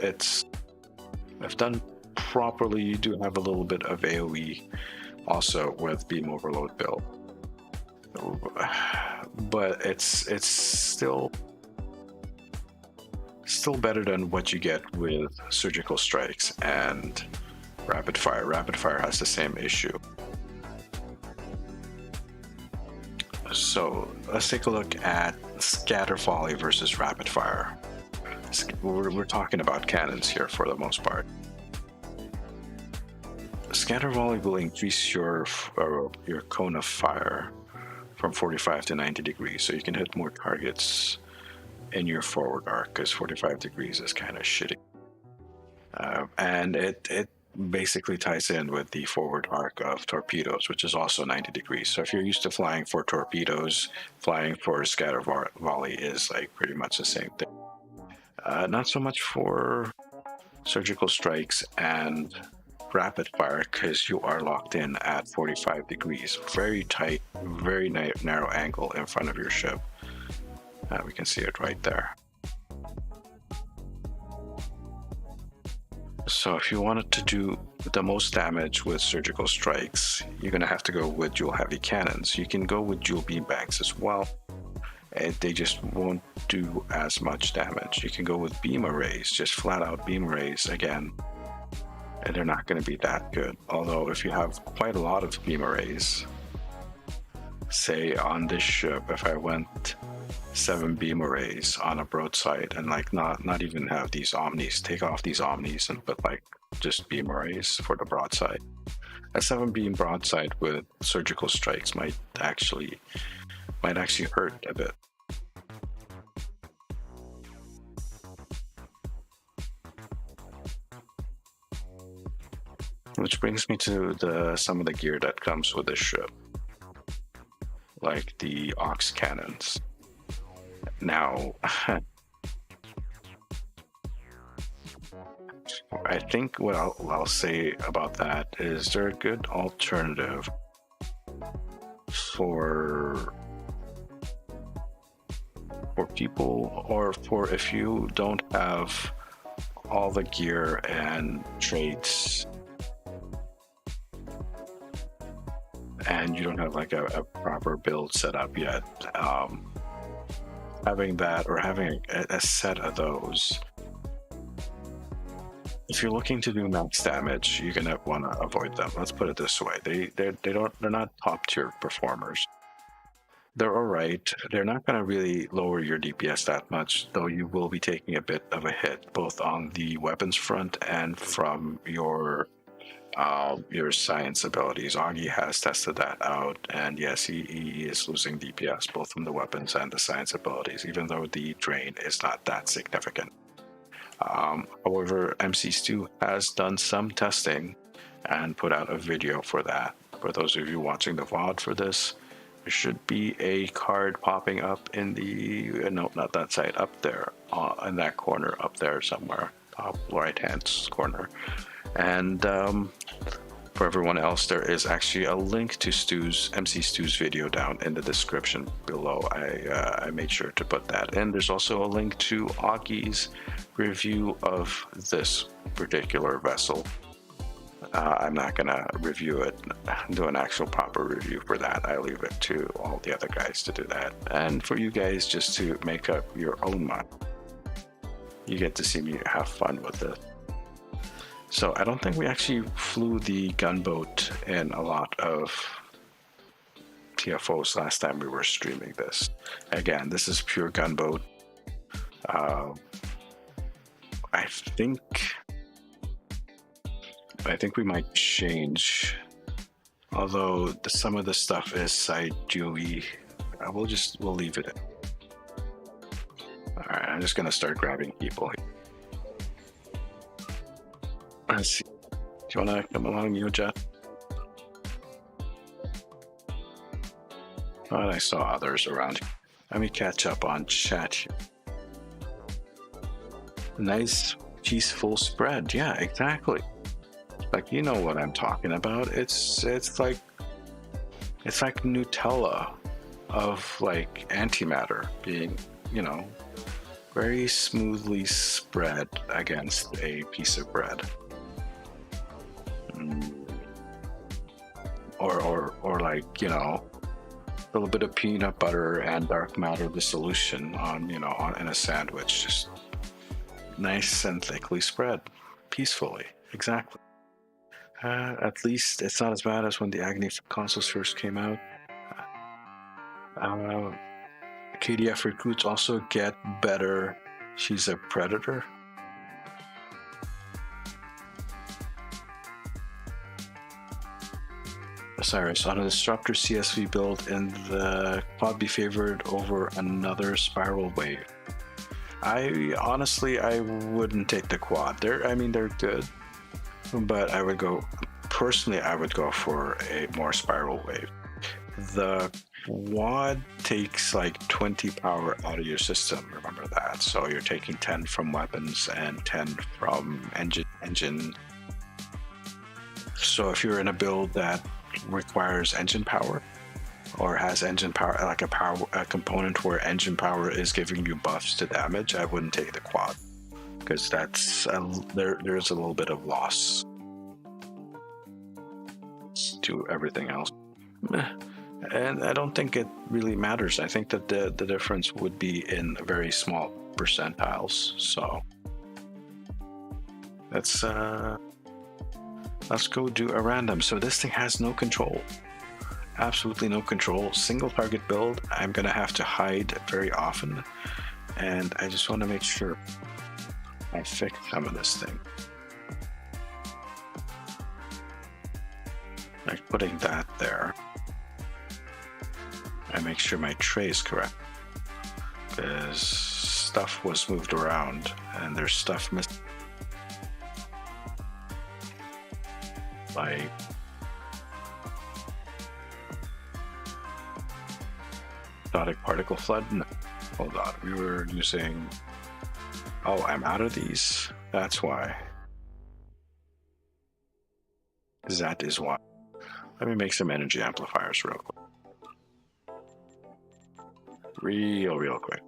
If done properly, you do have a little bit of AoE also with Beam Overload build, but it's still better than what you get with Surgical Strikes and Rapid Fire. Rapid Fire has the same issue. So let's take a look at Scatter Volley versus Rapid Fire. We're talking about cannons here for the most part. Scatter Volley will increase your cone of fire from 45 to 90 degrees, so you can hit more targets in your forward arc, because 45 degrees is kind of shitty. And it basically ties in with the forward arc of torpedoes, which is also 90 degrees. So if you're used to flying for torpedoes, flying for Scatter Volley is like pretty much the same thing. Not so much for Surgical Strikes and Rapid Fire, because you are locked in at 45 degrees. Very tight, very narrow angle in front of your ship. We can see it right there. So if you wanted to do the most damage with Surgical Strikes, you're going to have to go with dual heavy cannons. You can go with dual beam banks as well. They just won't do as much damage. You can go with beam arrays, just flat out beam arrays again, and they're not going to be that good. Although if you have quite a lot of beam arrays, say on this ship, if I went 7 beam arrays on a broadside and like not even have these omnis, take off these omnis and put like just beam arrays for the broadside. A 7 beam broadside with Surgical Strikes might actually hurt a bit. Which brings me to some of the gear that comes with this ship, like the aux cannons. Now, I think what I'll say about that is they're a good alternative for people, or for if you don't have all the gear and traits and you don't have like a proper build set up yet, having that or having a set of those, if you're looking to do max damage, you're gonna want to avoid them. Let's put it this way: they're not top tier performers. They're all right. They're not going to really lower your DPS that much, though you will be taking a bit of a hit, both on the weapons front and from your science abilities. Augie has tested that out, and yes, he is losing DPS both from the weapons and the science abilities, even though the drain is not that significant. However, MC Stu has done some testing and put out a video for that. For those of you watching the VOD for this, there should be a card popping up in the no, not that side, up there, in that corner up there somewhere, top right hand corner. And for everyone else, there is actually a link to MC Stu's video down in the description below. I made sure to put that in. There's also a link to Augie's review of this particular vessel. I'm not gonna review it, do an actual proper review for that. I leave it to all the other guys to do that, and for you guys just to make up your own mind. You get to see me have fun with it. So I don't think we actually flew the gunboat in a lot of TFOs last time we were streaming this. Again, this is pure gunboat. I think we might change, although some of the stuff is side Dewey. We'll leave it. All right, I'm just gonna start grabbing people. Let's see. Do you wanna come along, you Jet? Oh, I saw others around. Let me catch up on chat here. Nice, peaceful spread. Yeah, exactly. Like, you know what I'm talking about. It's like Nutella of like antimatter being, very smoothly spread against a piece of bread. Or like, a little bit of peanut butter and dark matter dissolution on in a sandwich, just nice and thickly spread peacefully. Exactly. At least it's not as bad as when the Agni consoles first came out. KDF recruits also get better. She's a predator. Osiris, on a disruptor CSV build in the pod be favored over another spiral wave. I wouldn't take the quad. They're good. But I would go for a more spiral wave. The quad takes like 20 power out of your system, remember that. So you're taking 10 from weapons and 10 from engine. So if you're in a build that requires engine power or has engine power, like a component where engine power is giving you buffs to damage, I wouldn't take the quad. Because there's a little bit of loss to everything else, and I don't think it really matters. I think that the difference would be in very small percentiles. So let's go do a random. So this thing has no control, absolutely no control. Single target build. I'm gonna have to hide very often, and I just want to make sure I fix some of this thing. Like putting that there. I make sure my tray is correct. Because stuff was moved around and there's stuff missing. Like exotic particle flood? No. Hold on, we were using... Oh, I'm out of these. That's why. That is why. Let me make some energy amplifiers real quick. Real quick.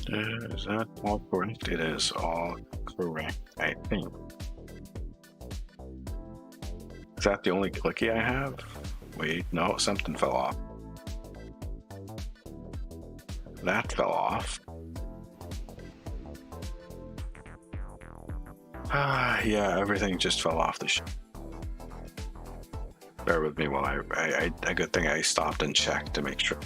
Is that all correct? It is all correct, I think. Is that the only clicky I have? Wait, no, something fell off. That fell off. Yeah, everything just fell off the ship. Bear with me while I a good thing I stopped and checked to make sure.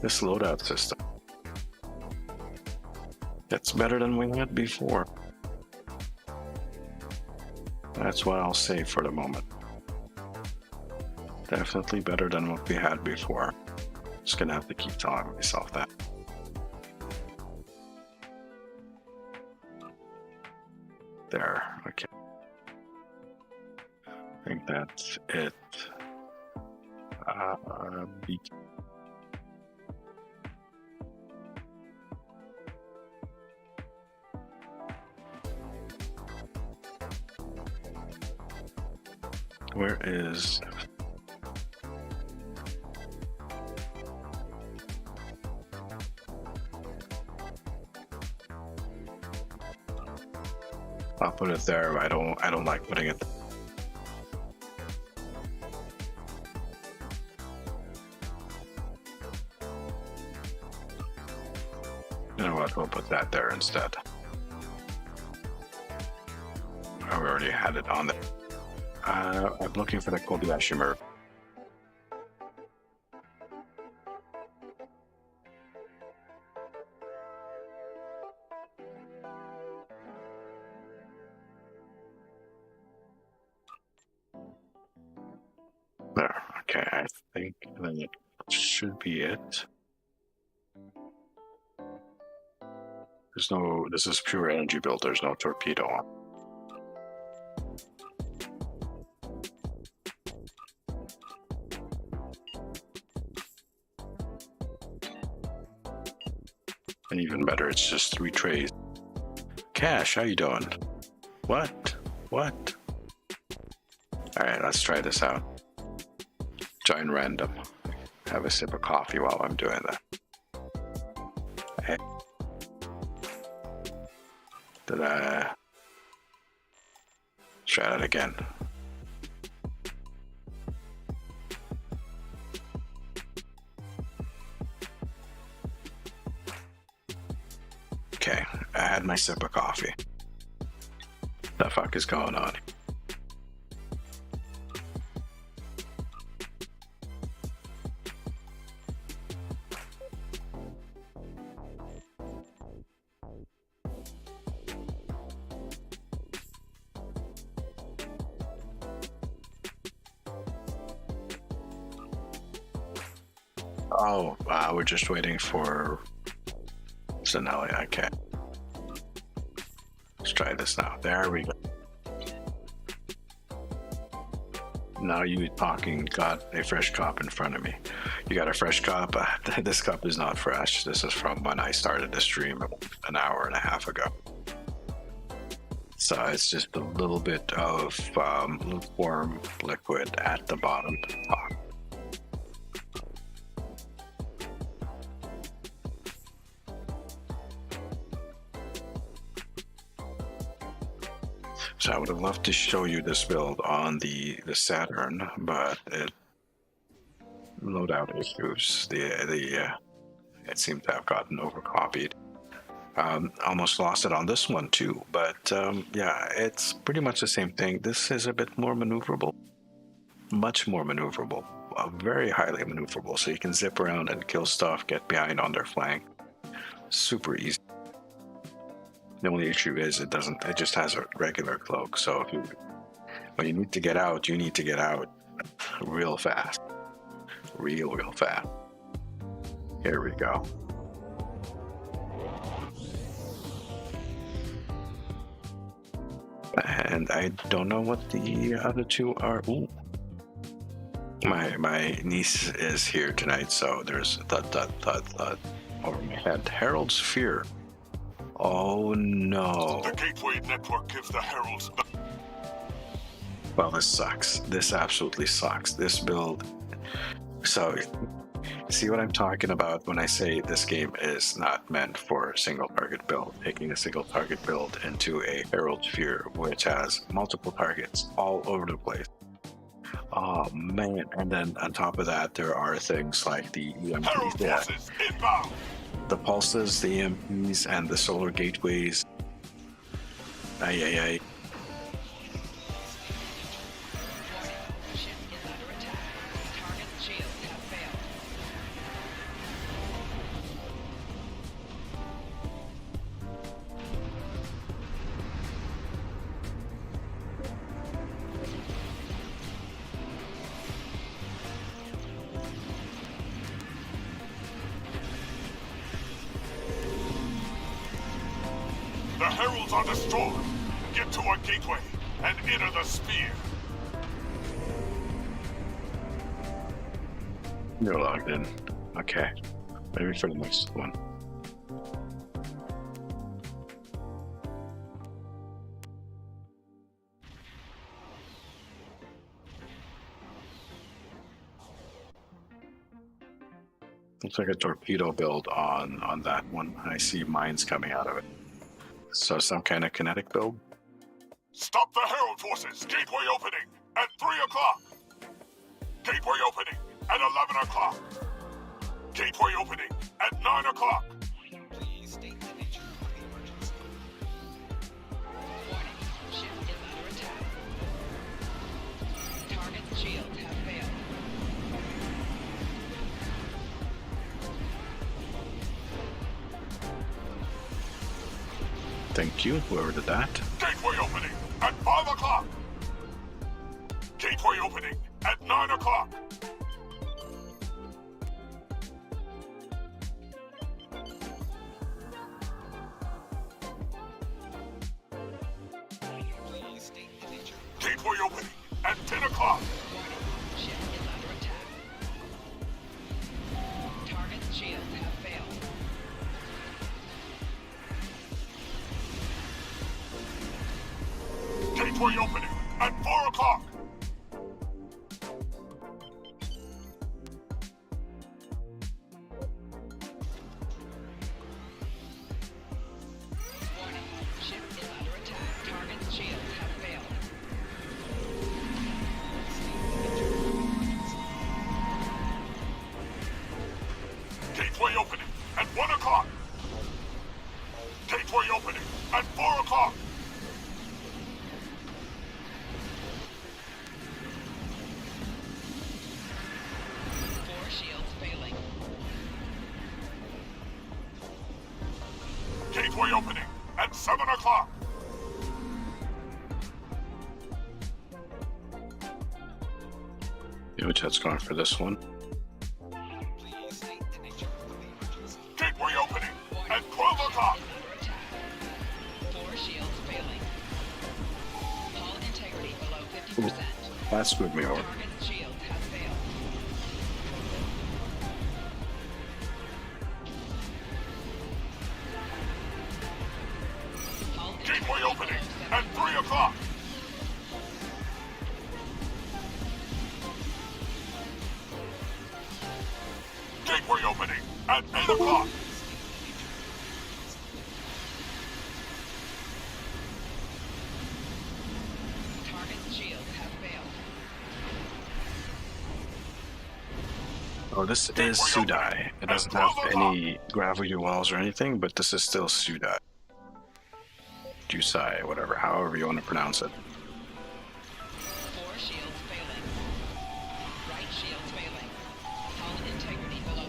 This loadout system. It's better than we had before. That's what I'll say for the moment. Definitely better than what we had before. Just gonna have to keep telling myself that. There, okay. I think that's it. Where is... I'll put it there. I don't like putting it. You know what? We'll put that there instead. Oh, we already had it on there. I'm looking for the Kobayashi Maru. There, okay, I think that should be it. There's no, this is pure energy build, there's no torpedo on. And even better, it's just 3 trays. Cash, how you doing? What? What? Alright, let's try this out. Join random. Have a sip of coffee while I'm doing that. Hey. Did I... Try that again. Okay, I had my sip of coffee. The fuck is going on? Oh, we're just waiting for Zanelli. Okay. Let's try this now. There we go. Now you talking got a fresh cup in front of me. You got a fresh cup? This cup is not fresh. This is from when I started the stream an hour and a half ago. So it's just a little bit of lukewarm liquid at the bottom top. So I would have loved to show you this build on the Saturn, but it loadout issues. It seemed to have gotten overcopied. Almost lost it on this one too, but yeah, it's pretty much the same thing. This is a bit more maneuverable, much more maneuverable, very highly maneuverable. So you can zip around and kill stuff, get behind on their flank, super easy. The only issue is it just has a regular cloak. So when you need to get out, you need to get out real fast, real fast. Here we go. And I don't know what the other two are. Ooh. My niece is here tonight, so there's thud over my head. Herald's Fear. Oh no. The Gateway Network gives the Heralds Well, this sucks. This absolutely sucks. This build. So, see what I'm talking about when I say this game is not meant for single target build, taking a single target build into a Herald Sphere, which has multiple targets all over the place. Oh man, and then on top of that, there are things like the EMPs, yeah, Inbound. the pulses, the EMPs, and the solar gateways. Ay. Ship is under attack. Target's shields have failed. The heralds are destroyed. Get to our gateway and enter the sphere. You're logged in. Okay, maybe for the next one. Looks like a torpedo build on that one. I see mines coming out of it. So some kind of kinetic build. Stop the herald forces. Gateway opening at 3 o'clock. Gateway opening at 11 o'clock. Gateway opening at 9 o'clock. Please state the nature of the emergency. Warning, ship is under attack. Target's shields have failed. Thank you, whoever did that. Gateway opening at 5 o'clock. Gateway opening at 9 o'clock. Please state the nature. Gateway opening at 10 o'clock. Warning, ship is under attack. Target's shields have failed. Gateway opening at 4 o'clock. Warning, ship is under attack. Target's shields have failed. Gateway opening at 1 o'clock. Gateway opening at 4 o'clock. Four shields failing. Gateway opening at 7 o'clock. Chat's going for this one. Please state the nature of the emergency. Gateway opening Warning, at 12 o'clock. ship is under attack. Four shields failing. Hull integrity below 50%. That screwed me over. Target's shields have failed. Hull Gateway integrity opening below at 3 o'clock. Gateway opening at 8 o'clock. Target's shields have failed. Oh, this is Sudai. It doesn't have any gravity walls or anything, but this is still Sudai. Jusai, whatever, however you want to pronounce it. Four shields failing. Right shield's failing. Hull integrity below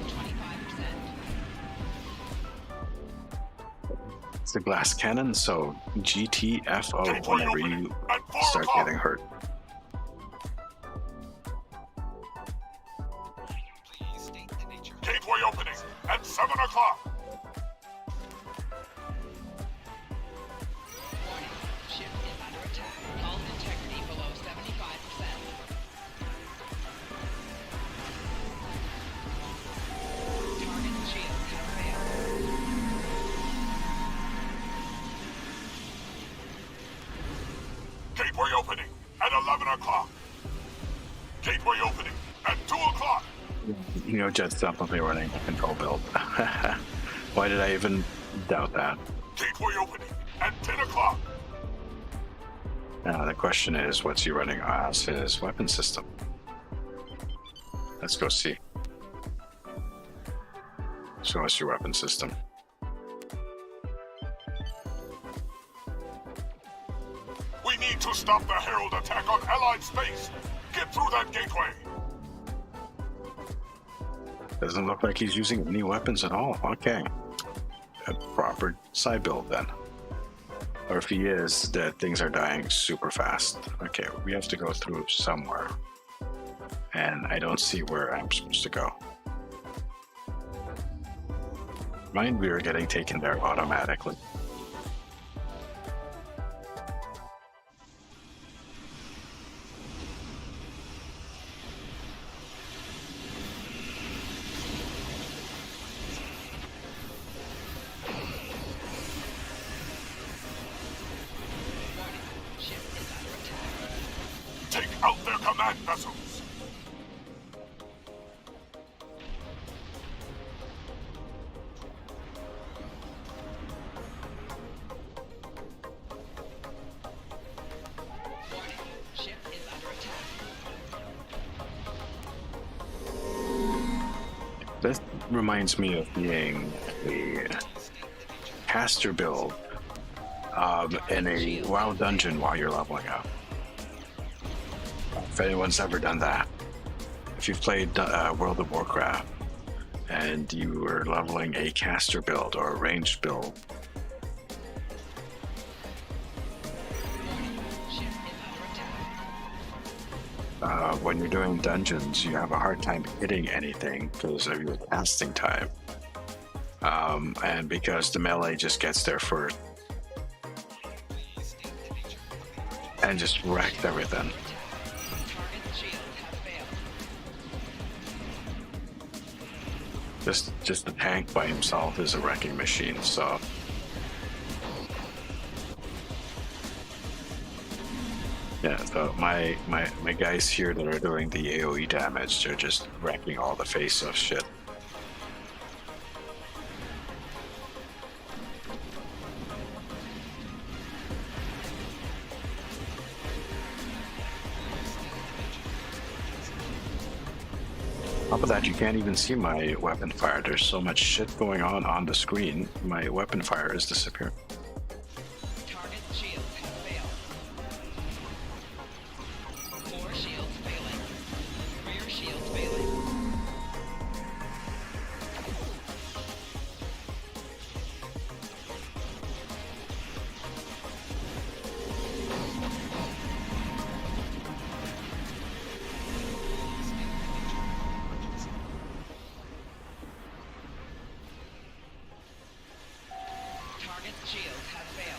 25%. It's the glass cannon, so GTFO whenever you start getting hurt. Please state the nature. Gateway opening at 7 o'clock. Warning, ship is under attack. Hull integrity below 75%. Target's shields have failed. Gateway opening at 11 o'clock. Gateway opening at 2 o'clock. You know, Jet's definitely running a control build. Why did I even doubt that? Gateway opening at 10 o'clock. Now the question is, what's he running as his weapon system? Let's go see. Show us your weapon system. We need to stop the Herald attack on Allied space. Get through that gateway. Doesn't look like he's using any weapons at all. Okay. A proper side build then. Or if he is, that things are dying super fast. Okay, we have to go through somewhere. And I don't see where I'm supposed to go. Mind we are getting taken there automatically. Ship is under attack. Take out their command vessels. Warning, ship is under attack. This reminds me of being a caster build in a WoW dungeon while you're leveling up. If anyone's ever done that, if you've played World of Warcraft and you were leveling a caster build or a ranged build, Ship is under attack. when you're doing dungeons, you have a hard time hitting anything because of your casting time. And because the melee just gets there first and just wrecked everything. Target shields have failed. Just the tank by himself is a wrecking machine, so yeah, so my guys here that are doing the AoE damage, they're just wrecking all the face of shit. On top of that, you can't even see my weapon fire. There's so much shit going on the screen. My weapon fire is disappearing. Target shields have failed. 4 shields failing. Rear shields failing. Target shields have failed.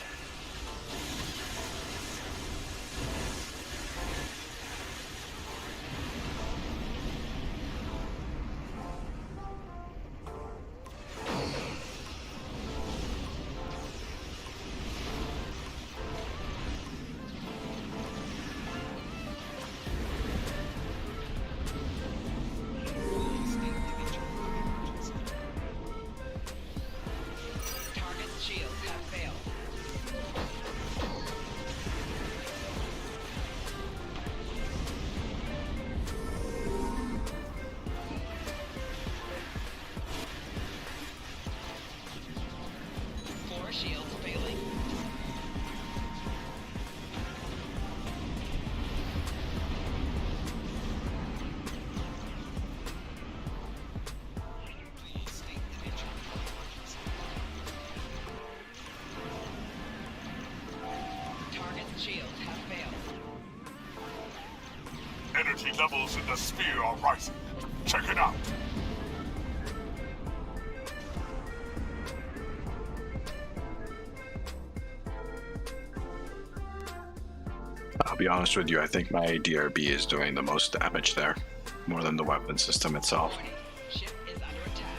Target shields have failed. Four shields failing. Target shields have failed. Energy levels in the sphere are rising. Check it out. I'll be honest with you, I think my DRB is doing the most damage there, more than the weapon system itself. Ship is under attack.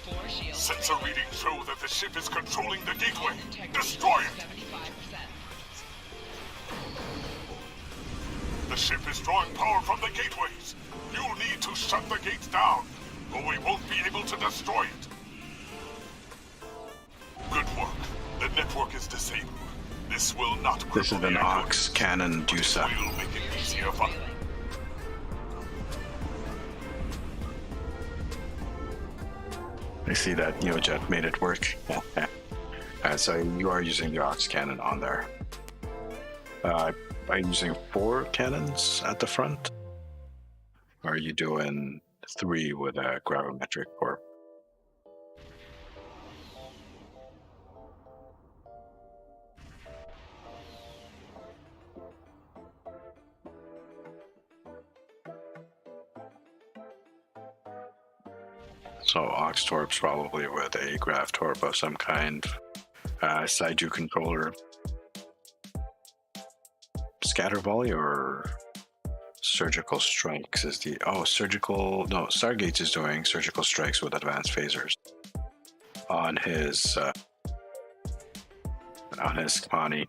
4 shields Sensor failing. readings show that the ship is controlling the gateway. Integrity Destroy it. 75%. The ship is drawing power from the gateways. You'll need to shut the gates down, or we won't be able to destroy it. Good work. The network is disabled. This will not cripple This is an the Ox cannon Dusa. We'll make it easier for... I see that Neojet made it work. So you are using the Ox cannon on there. By using 4 cannons at the front? Or are you doing 3 with a gravimetric core? So Ox Torps probably with a Grav Torp of some kind. Saiju controller. Scatter volley or surgical strikes is the surgical. No, Stargates is doing surgical strikes with advanced phasers on his Connie.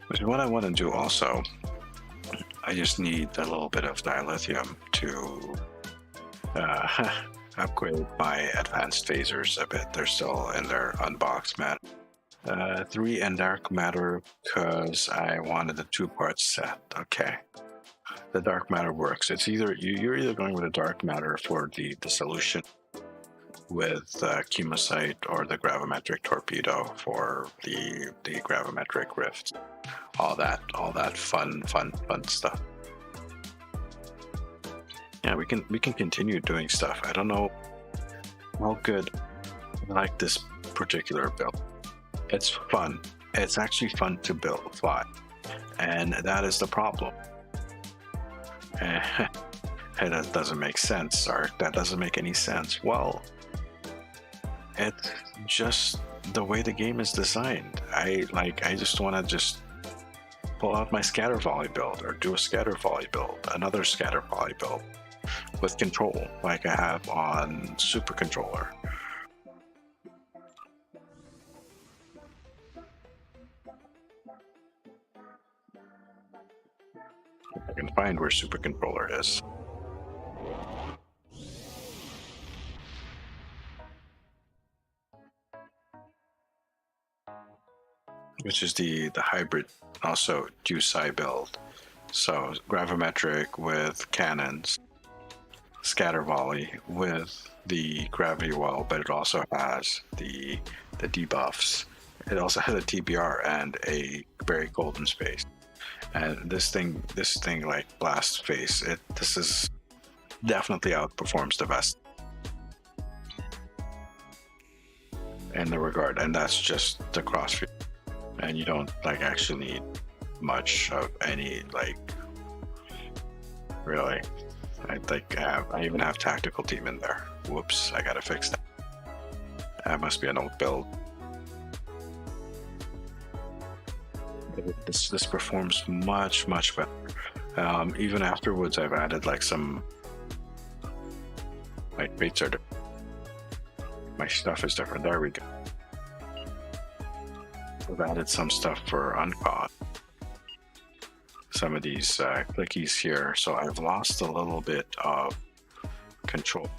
Which is what I want to do also. I just need a little bit of dilithium to upgrade my advanced phasers a bit. They're still in their unboxed man. 3 and dark matter because I wanted the 2-part set. Okay. The dark matter works. It's either you're either going with the dark matter for the solution with chemosite or the gravimetric torpedo for the gravimetric rift. All that fun stuff. Yeah, we can continue doing stuff. I don't know how good I like this particular build. It's fun. It's actually fun to fly, and that is the problem. And that doesn't make sense, or that doesn't make any sense. Well, it's just the way the game is designed. I just want to just pull out my scatter volley build, or do a scatter volley build, another scatter volley build with control like I have on Super Controller. I can find where Super Controller is. Which is the hybrid, also Dusai build. So gravimetric with cannons, scatter volley with the gravity well, but it also has the debuffs. It also has a TBR and a very golden space. And this thing like blast face, this is definitely outperforms the best in the regard, and that's just the crossfit. And you don't actually need much of any really. I even have tactical team in there. Whoops, I gotta fix that. That must be an old build. This performs much better. Even afterwards, I've added some weights are different. My stuff is different. There we go. I've added some stuff for uncaught. Some of these clickies here, so I've lost a little bit of control.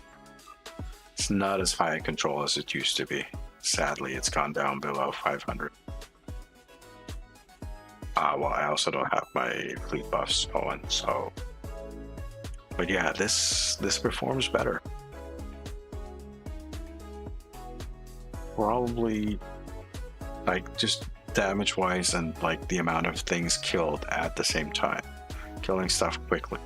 It's not as high control as it used to be. Sadly, it's gone down below 500. Well, I also don't have my fleet buffs going, so. But yeah, this performs better. Probably, just damage-wise and the amount of things killed at the same time, killing stuff quickly.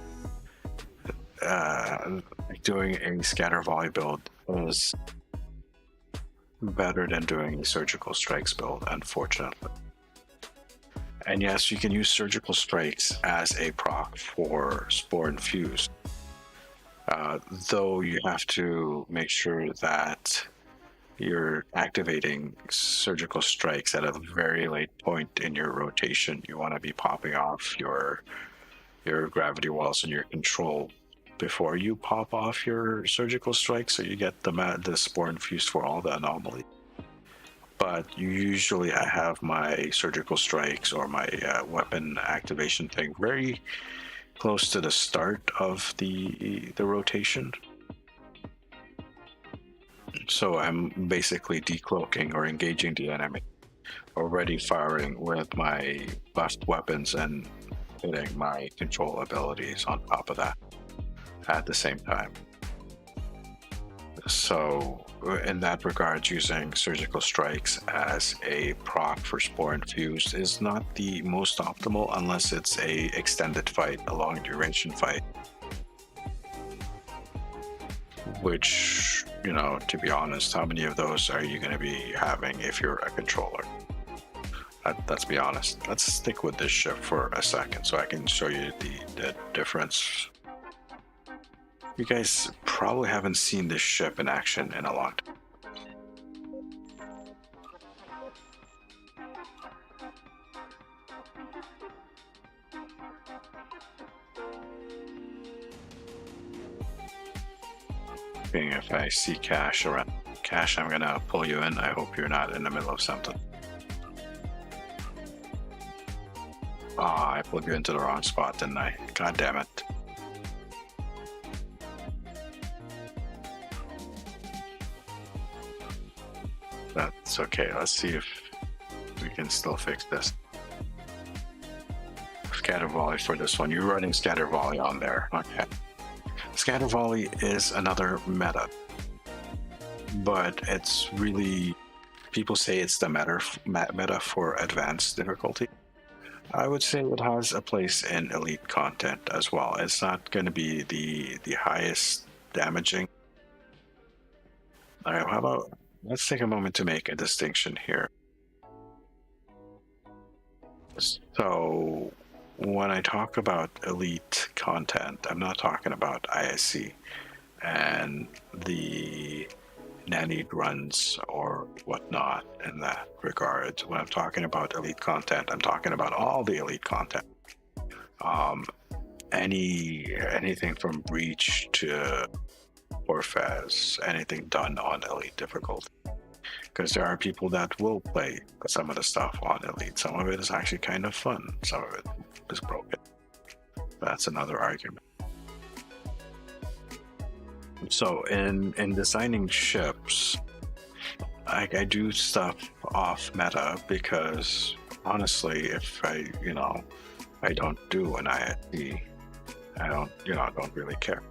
Doing a scatter volley build was better than doing a surgical strikes build, unfortunately. And yes, you can use surgical strikes as a proc for Spore Infused, though you have to make sure that you're activating surgical strikes at a very late point in your rotation. You want to be popping off your gravity walls and your control before you pop off your surgical strike, so you get the Spore Infused for all the anomaly. but usually I have my surgical strikes or my weapon activation thing very close to the start of the rotation. So I'm basically decloaking or engaging the enemy, already firing with my buffed weapons and hitting my control abilities on top of that at the same time. So in that regard, using surgical strikes as a proc for Spore Infused is not the most optimal unless it's a extended fight, a long duration fight. Which, you know, to be honest, how many of those are you going to be having if you're a controller? Let's be honest. Let's stick with this ship for a second so I can show you the difference. You guys probably haven't seen this ship in action in a long time. If I see Cash around, Cash, I'm gonna pull you in. I hope you're not in the middle of something. Ah, I pulled you into the wrong spot, didn't I? God damn it. That's okay. Let's see if we can still fix this. Scatter volley for this one. You're running scatter volley on there. Okay. Scatter volley is another meta, but it's really, people say it's the meta for advanced difficulty. I would say it has a place in elite content as well. It's not going to be the highest damaging. All right, how about, let's take a moment to make a distinction here. So when I talk about elite content, I'm not talking about ISC and the nannied runs or whatnot in that regard. When I'm talking about elite content, I'm talking about all the elite content. Anything from Breach to Orphaz, anything done on elite difficulty. Because there are people that will play some of the stuff on elite. Some of it is actually kind of fun. Some of it is broken. That's another argument. So in designing ships, I do stuff off meta because honestly, if I don't do an ISD, I don't really care.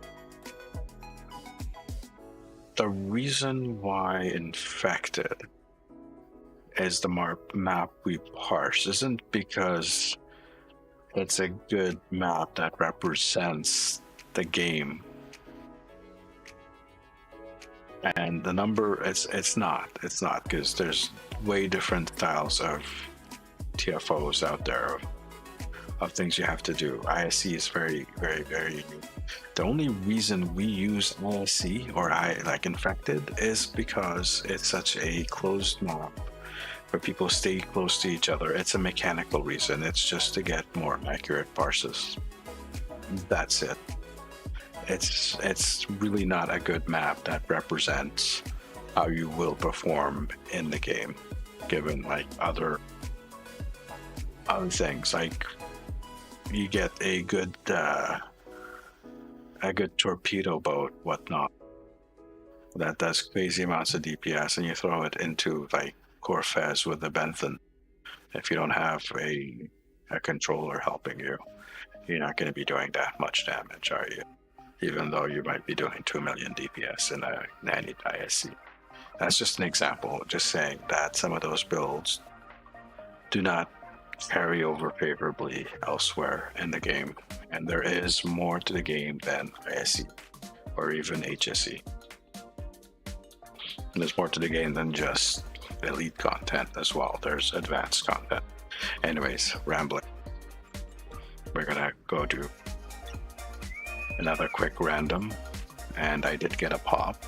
The reason why Infected is the map we parse isn't because it's a good map that represents the game. And the number, it's not because there's way different styles of TFOs out there of things you have to do. ISC is very, very, very unique. The only reason we use ISC or Infected is because it's such a closed map where people stay close to each other. It's a mechanical reason. It's just to get more accurate parses. That's it. It's really not a good map that represents how you will perform in the game, given like other things. Like you get a good torpedo boat, whatnot, that does crazy amounts of DPS, and you throw it into like Corfez with the Bentham. If you don't have a controller helping you, you're not going to be doing that much damage, are you? Even though you might be doing 2 million DPS in a nanny ISC. That's just an example, just saying that some of those builds do not carry over favorably elsewhere in the game, and there is more to the game than ISC or even HSE. And there's more to the game than just elite content as well. There's advanced content. Anyways, rambling. We're gonna go do another quick random, and I did get a pop.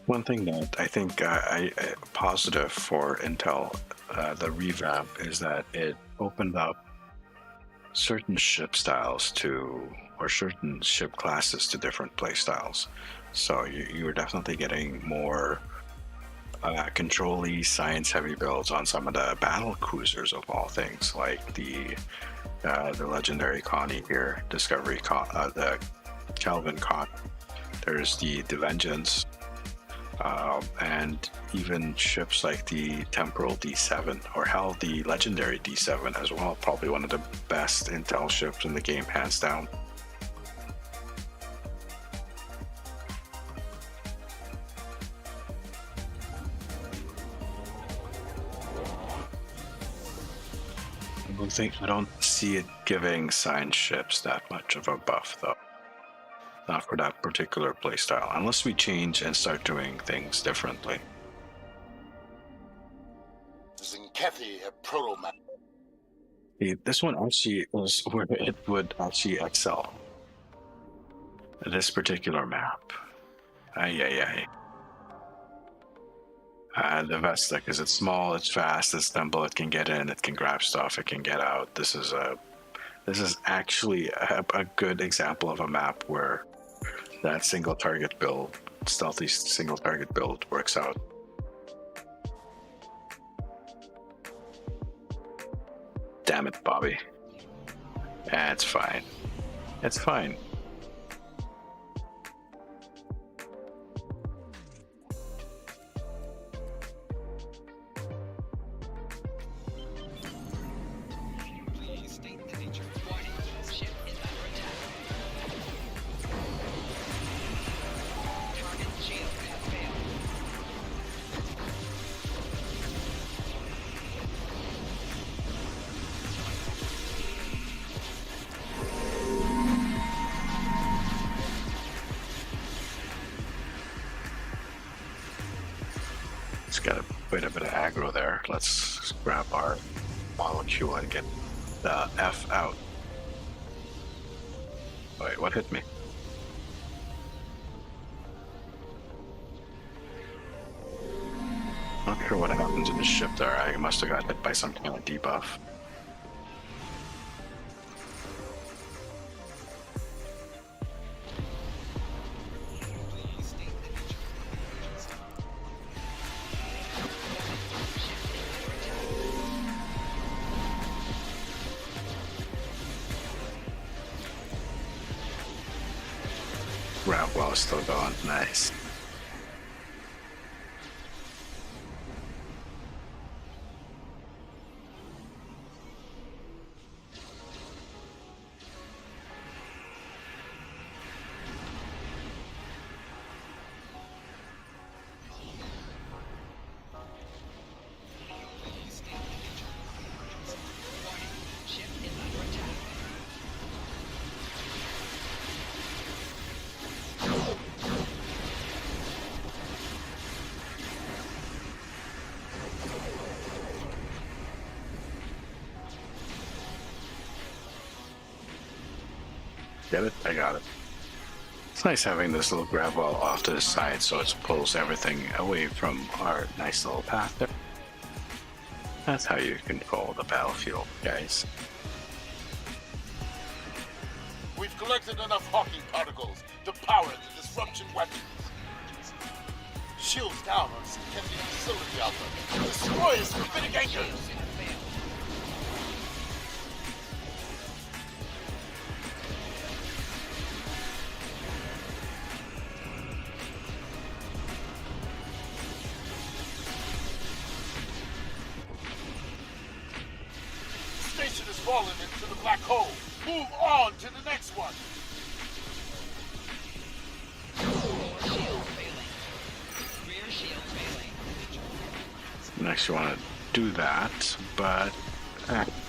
One thing that I think positive for Intel, the revamp, is that it opened up certain ship styles to, or certain ship classes to different play styles. So you were definitely getting more control-y, science-heavy builds on some of the battle cruisers of all things, like the legendary Connie here, Discovery Con, the Calvin Con. There's the Vengeance, and even ships like the Temporal D7, or hell, the legendary D7 as well. Probably one of the best Intel ships in the game, hands down. I don't see it giving science ships that much of a buff, though. Not for that particular playstyle, unless we change and start doing things differently. Zinkethi, a proto-map. This one actually was where it would actually excel. This particular map. Ay. The Vesta, because it's small, it's fast, it's nimble, it can get in, it can grab stuff, it can get out. This is actually a good example of a map where that single target build, stealthy single target build, works out. Damn it, Bobby. It's fine. It's fine. Please state the nature. Warning, ship is under attack. Target shield has failed. It's got quite a bit of aggro there. Let's grab our molecule and get the F out. Wait, what hit me? Not sure what happened to the ship there. I must have got hit by some kind of debuff. Please state the nature of the emergency. Ship is under attack. Route well is still going. Nice. Please state the nature of the emergency. Warning, ship is under attack. Get it? I got it. It's nice having this little grab wall off to the side so it pulls everything away from our nice little path there. That's how you control the battlefield, guys. We've collected enough Hawking particles to power the disruption weapons. Shields down on Zinkethi facility, Alpha. Destroy his gravitic anchors! Shields have failed. Station has fallen into the black hole. Move on to the next one. Shield failing. Rear shield failing. Next, you want to do that, but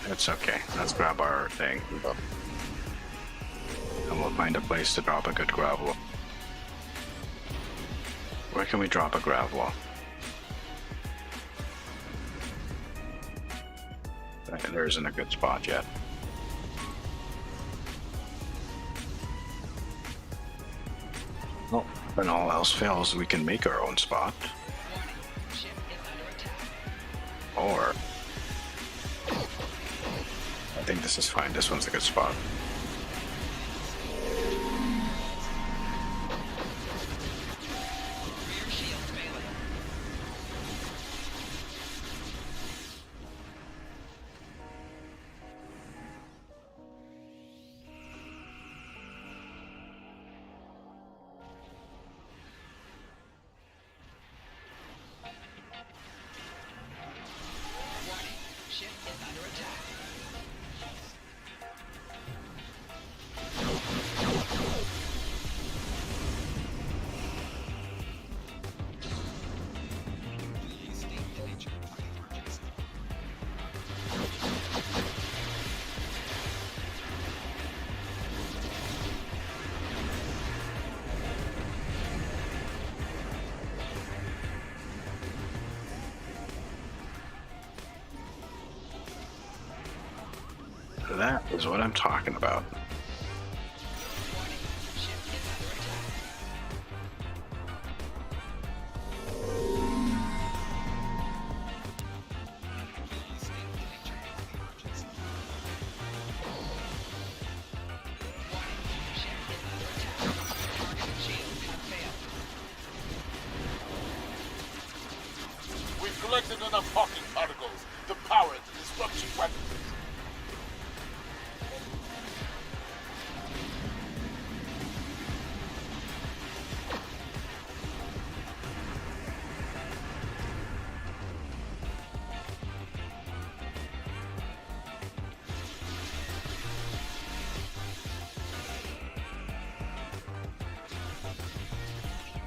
it's okay. Let's grab our thing. And we'll find a place to drop a good gravel. Where can we drop a gravel? There isn't a good spot yet. Oh, When all else fails, we can make our own spot. Warning, ship is under attack. Or... I think this is fine. This one's a good spot. Rear shields failing. Warning, ship is under attack. That is what I'm talking about. Warning, ship is under attack. Warning, ship is under attack. Target shields have failed. We've collected enough Hawking particles to power the disruption weapon.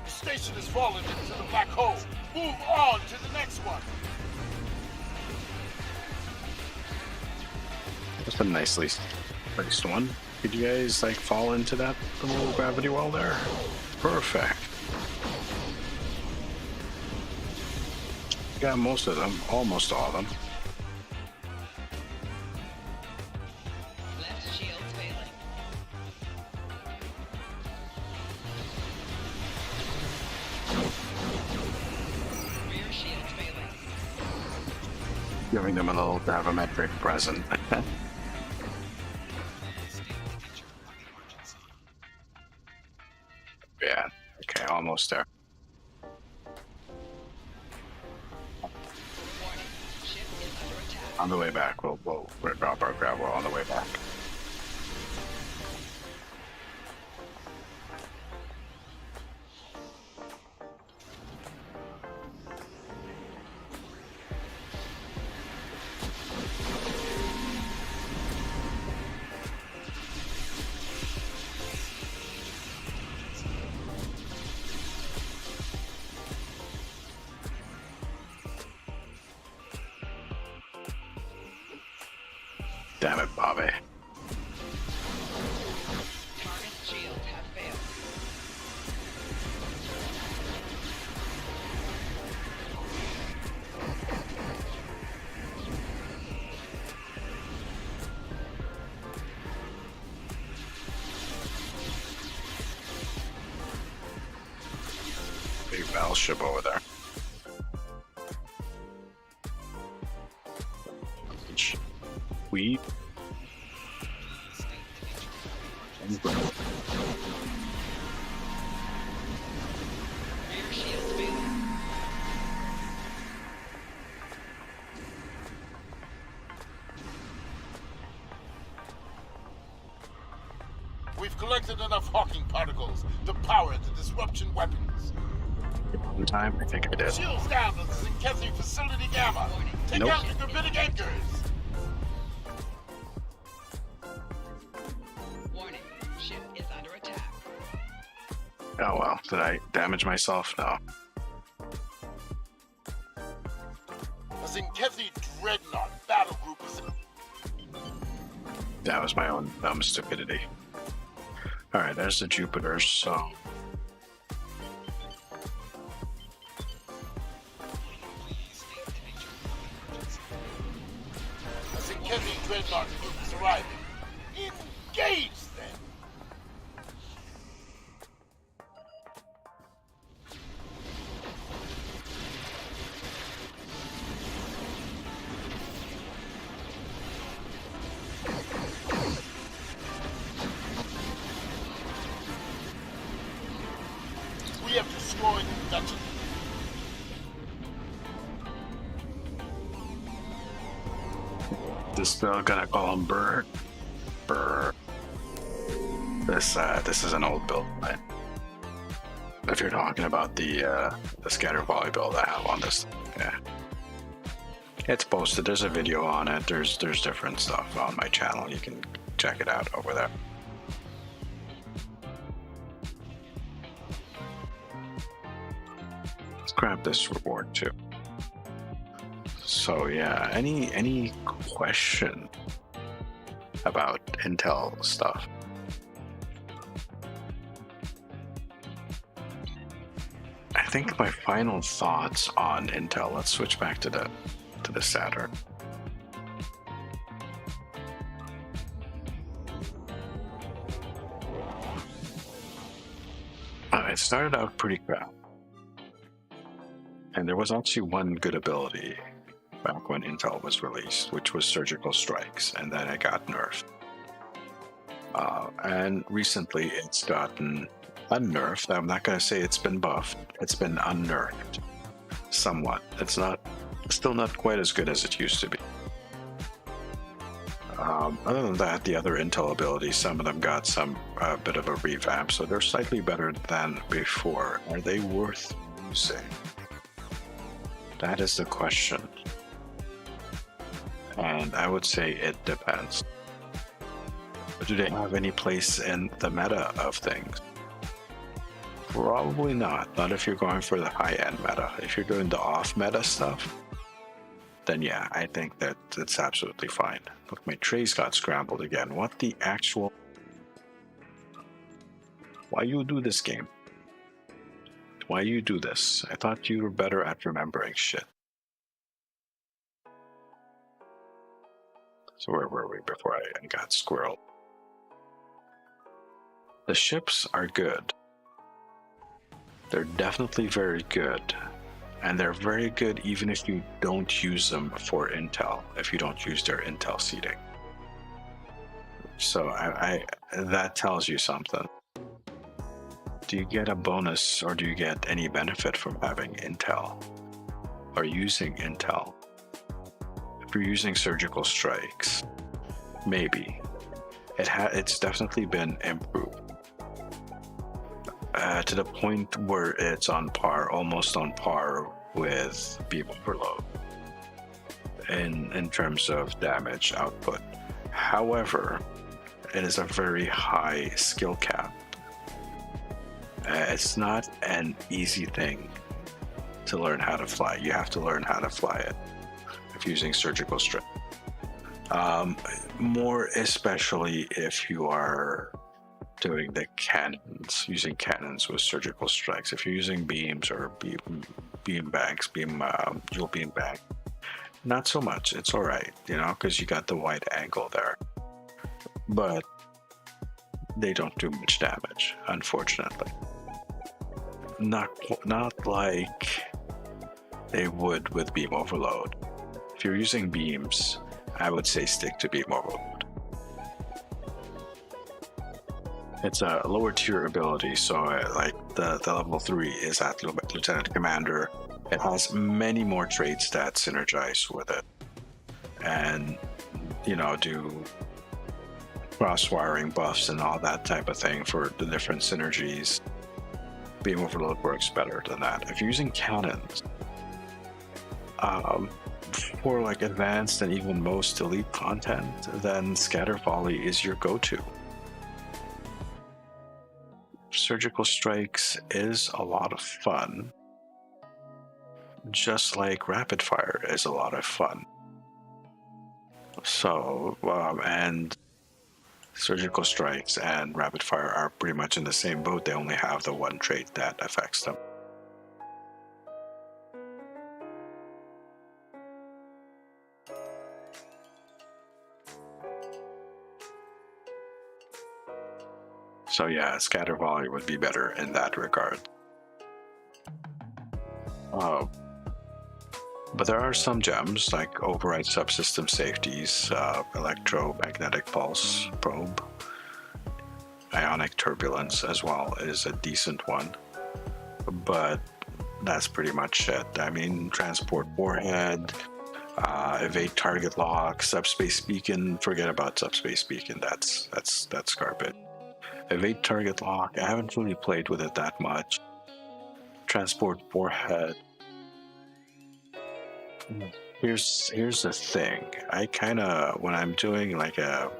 The station has fallen into the black hole. Move on to the next one. That's a nicely placed one. Did you guys like fall into that little gravity well there? Perfect. Got most of them, almost all of them. Left shields failing. Rear shields failing. Giving them a little gravimetric present. Yeah, okay, almost there. Warning, ship is under attack. On the way back, we'll drop our gravel on the way back. Damn it, Bobby. Target shields have failed. Big battleship over there. We Rear shields failing. We've collected enough Hawking particles to power the disruption weapons. in time. I think I did. Shields down to the Zinkezi facility Gamma. Take Nope. out the gravitic anchors. Warning, ship is under attack. Oh well, did I damage myself? No. The Zinkezi Dreadnought battle group is... That was my own dumb stupidity. Alright, there's the Jupiter, so... The Zinkezi Dreadnought group is arriving. Engage them! Conduct. This bill gonna call him Burr. Burr. This is an old build, right? If you're talking about the scatter volley build I have on this, yeah. It's posted. There's a video on it. There's different stuff on my channel. You can check it out over there. Let's grab this reward too. So yeah, any question about Intel stuff? I think my final thoughts on Intel. Let's switch back to the Saturn. It started out pretty crap, and there was actually one good ability back when Intel was released, which was surgical strikes, and then it got nerfed. And recently it's gotten unnerfed. I'm not going to say it's been buffed. It's been unnerfed somewhat. It's still not quite as good as it used to be. Other than that, the other Intel abilities, some of them got some bit of a revamp, so they're slightly better than before. Are they worth using? That is the question. And I would say it depends. Do they have any place in the meta of things? Probably not. Not if you're going for the high-end meta. If you're doing the off-meta stuff, then yeah, I think that it's absolutely fine. Look, my trays got scrambled again. What the actual... Why you do this game? Why you do this? I thought you were better at remembering shit. So where were we before I got squirreled? The ships are good. They're definitely very good. And they're very good even if you don't use them for Intel, if you don't use their Intel seating. So that tells you something. Do you get a bonus or do you get any benefit from having Intel or using Intel? If you're using surgical strikes, maybe. It's definitely been improved. To the point where it's on par, almost on par with beam overload in terms of damage output. However, it is a very high skill cap. It's not an easy thing to learn how to fly. You have to learn how to fly it if using surgical strike. More especially if you are doing the cannons, using cannons with surgical strikes. If you're using beams or beam banks, dual beam bank, not so much. It's all right, because you got the wide angle there. But they don't do much damage, unfortunately. Not like they would with beam overload. If you're using beams, I would say stick to beam overload. It's a lower tier ability, so like the level 3 is at Lieutenant Commander. It has many more traits that synergize with it, and do cross-wiring buffs and all that type of thing for the different synergies. Beam overload works better than that. If you're using cannons, for like advanced and even most elite content, then scatter volley is your go-to. Surgical strikes is a lot of fun, just like rapid fire is a lot of fun. So, and surgical strikes and rapid fire are pretty much in the same boat. They only have the one trait that affects them. So yeah, scatter volley would be better in that regard. But there are some gems like override subsystem safeties, electromagnetic pulse probe, ionic turbulence as well is a decent one. But that's pretty much it. I mean, transport warhead, evade target lock, subspace beacon. Forget about subspace beacon. That's garbage. Evade target lock. I haven't really played with it that much. Transport warhead. Here's the thing. I kind of, when I'm doing like a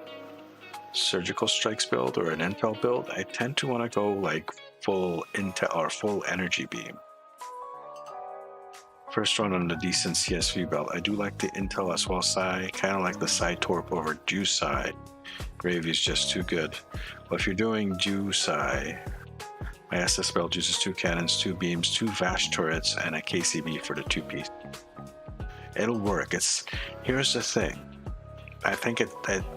surgical strikes build or an intel build, I tend to want to go like full intel or full energy beam. First run on the decent CSV belt. I do like the intel as well side. Kind of like the side torp over juice side. Gravy is just too good. But if you're doing juice side, my SS belt uses 2 cannons, 2 beams, 2 Vash turrets, and a KCB for the 2-piece. It'll work. Here's the thing. I think it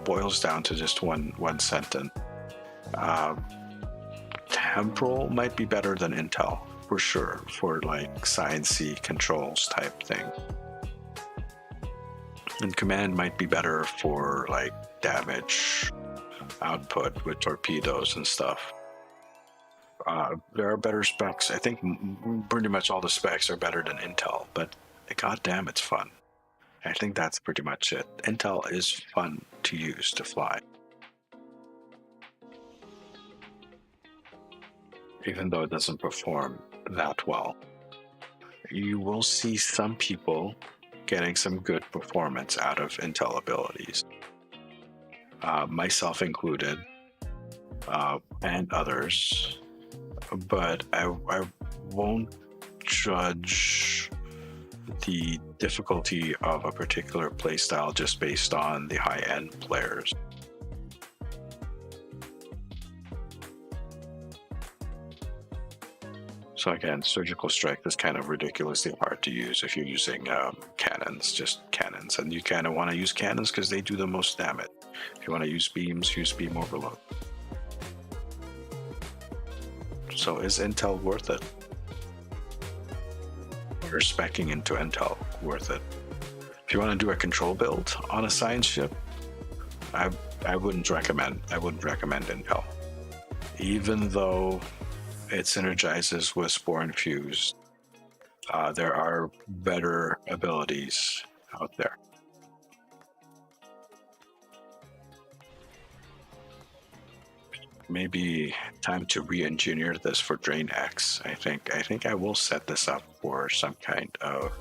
boils down to just one sentence. Temporal might be better than Intel, for sure, for like science-y controls type thing. And Command might be better for like damage output with torpedoes and stuff. There are better specs. I think pretty much all the specs are better than Intel, but goddamn, it's fun. I think that's pretty much it. Intel is fun to use to fly. Even though it doesn't perform that well. You will see some people getting some good performance out of Intel abilities. Myself included, and others. But I won't judge the difficulty of a particular playstyle just based on the high-end players. So again, surgical strike is kind of ridiculously hard to use if you're using cannons, just cannons. And you kind of want to use cannons because they do the most damage. If you want to use beams, use beam overload. So is Intel worth it? Or speccing into Intel worth it? If you want to do a control build on a science ship, I wouldn't recommend Intel. Even though it synergizes with Spore and Fuse, there are better abilities out there. Maybe time to re-engineer this for Drain X. I think I will set this up for some kind of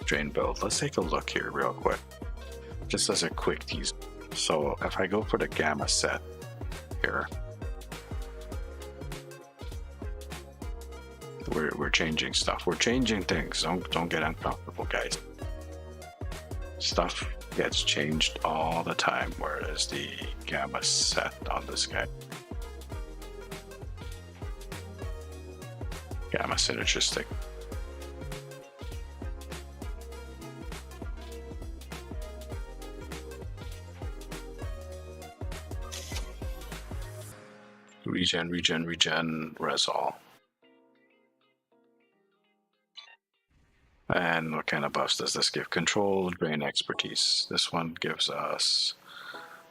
Drain build. Let's take a look here real quick, just as a quick tease. So if I go for the Gamma set here, we're changing stuff. We're changing things. Don't get uncomfortable, guys. Stuff gets changed all the time. Whereas the Gamma set on this guy, Gamma synergistic. Regen, resol. And what kind of buffs does this give? Control, drain expertise. This one gives us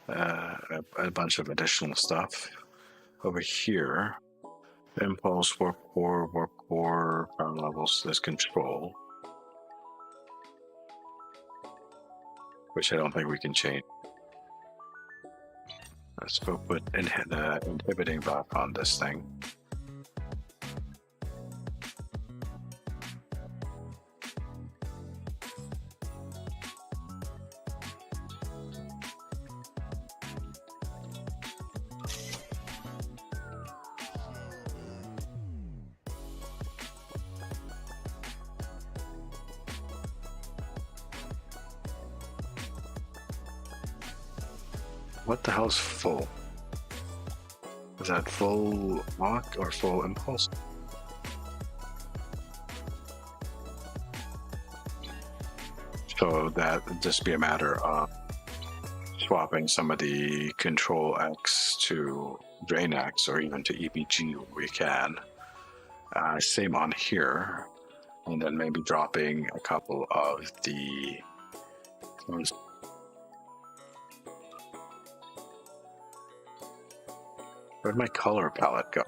a bunch of additional stuff. Over here, impulse, warp core, power levels, there's control. Which I don't think we can change. Let's go put the inhibiting buff on this thing. What the hell's full? Is that full lock or full impulse? So that would just be a matter of swapping some of the Control X to Drain X or even to EBG where we can. Same on here. And then maybe dropping a couple of the... Where'd my color palette go?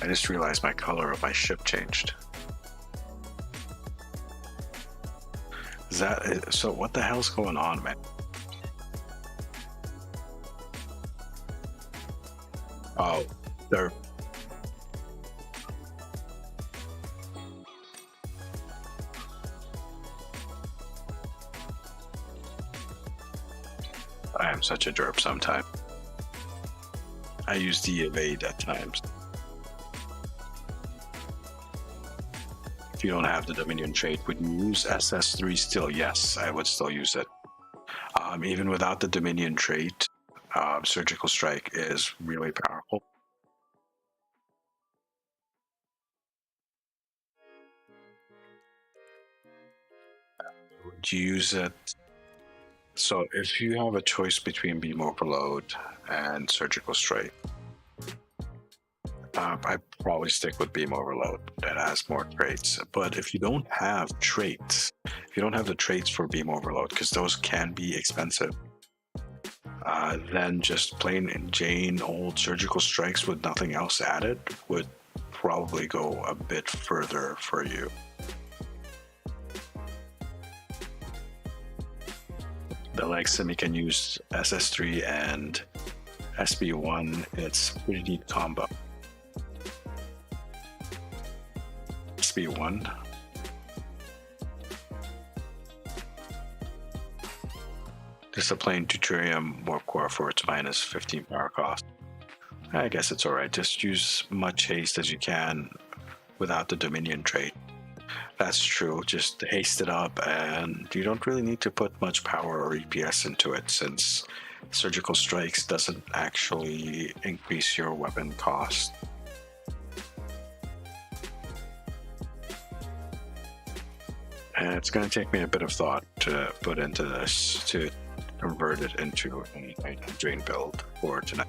I just realized my color of my ship changed. Is that so? What the hell's going on, man? Oh, they're. I am such a derp sometimes. I use the evade at times. If you don't have the Dominion trait, would you use SS3 still? Yes, I would still use it. Even without the Dominion trait, Surgical Strike is really powerful. Would you use it? So if you have a choice between Beam Overload and Surgical Strike, I'd probably stick with Beam Overload. It has more traits. But if you don't have traits, if you don't have the traits for Beam Overload, because those can be expensive, then just plain Jane old Surgical Strikes with nothing else added would probably go a bit further for you. The Leximi can use SS3 and SB1. It's pretty neat combo. SB1. Just a plain deuterium warp core for its minus 15 power cost. I guess it's alright. Just use much haste as you can without the Dominion trait. That's true. Just haste it up, and you don't really need to put much power or EPS into it, since Surgical Strikes doesn't actually increase your weapon cost. And it's going to take me a bit of thought to put into this to convert it into a drain build for tonight.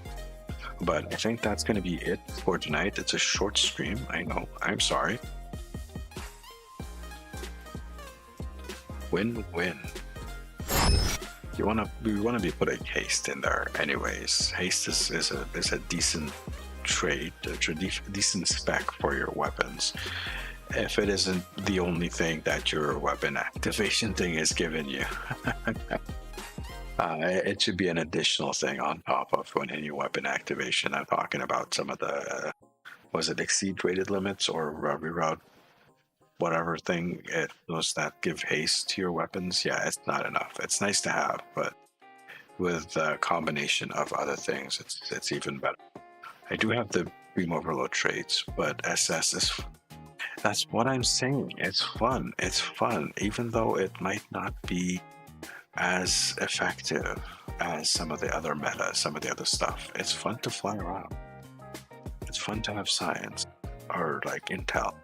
But I think that's going to be it for tonight. It's a short stream. I know. I'm sorry. Win-win. We want to be putting haste in there, anyways. Haste is a decent trait, decent spec for your weapons. If it isn't the only thing that your weapon activation thing is giving you, it should be an additional thing on top of any weapon activation. I'm talking about some of the was it exceed rated limits or reroute. Whatever thing it those that give haste to your weapons, yeah, it's not enough. It's nice to have, but with a combination of other things, it's even better. I do have the Beam Overload traits, but SS is. That's what I'm saying. It's fun. It's fun, even though it might not be as effective as some of the other meta, some of the other stuff. It's fun to fly around. It's fun to have science or like intel.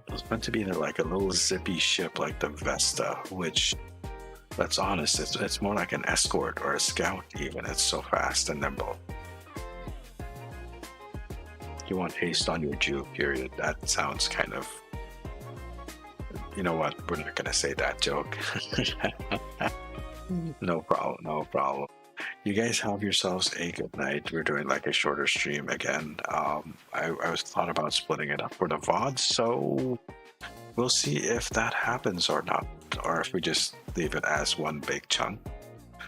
It's meant to be like a little zippy ship like the Vesta, which, let's be honest, it's more like an escort or a scout even. It's so fast and nimble. You want haste on your Jew, period. That sounds kind of... You know what? We're not going to say that joke. No problem. You guys have yourselves a good night. We're doing like a shorter stream again. I was thought about splitting it up for the VOD, so we'll see if that happens or not, or if we just leave it as one big chunk.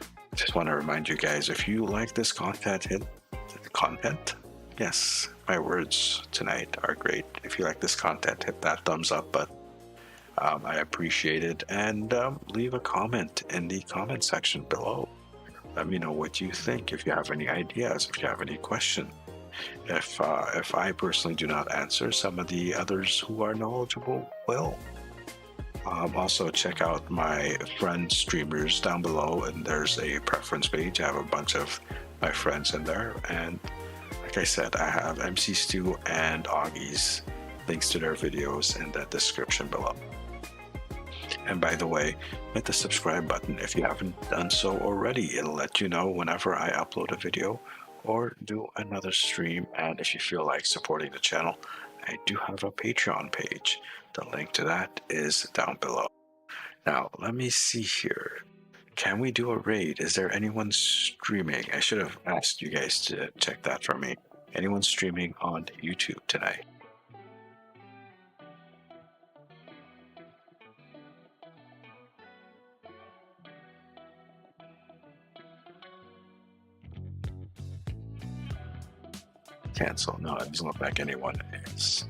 I just want to remind you guys, if you like this content, yes, my words tonight are great. If you like this content, hit that thumbs up button. I appreciate it, and leave a comment in the comment section below. Let me know what you think. If you have any ideas, if you have any questions, if I personally do not answer, some of the others who are knowledgeable will. Also, check out my friend streamers down below, and there's a preference page. I have a bunch of my friends in there, and like I said, I have MC Stu and Augie's links to their videos in the description below. And by the way, hit the subscribe button if you haven't done so already. It'll let you know whenever I upload a video or do another stream. And if you feel like supporting the channel, I do have a Patreon page. The link to that is down below. Now, let me see here. Can we do a raid? Is there anyone streaming? I should have asked you guys to check that for me. Anyone streaming on YouTube tonight? Cancel. No, it doesn't look like anyone is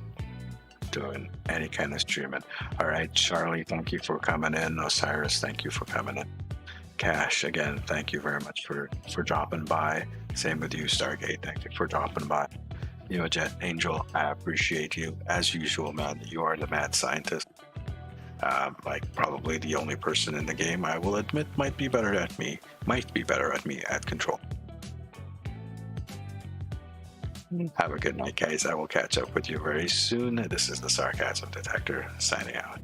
doing any kind of streaming. All right, Charlie, thank you for coming in. Osiris, thank you for coming in. Cash, again, thank you very much for dropping by. Same with you, Stargate. Thank you for dropping by. Jet Angel, I appreciate you as usual, man. You are the mad scientist. Like probably the only person in the game I will admit might be better at me at control. Have a good night, guys. I will catch up with you very soon. This is the Sarcasm Detector signing out.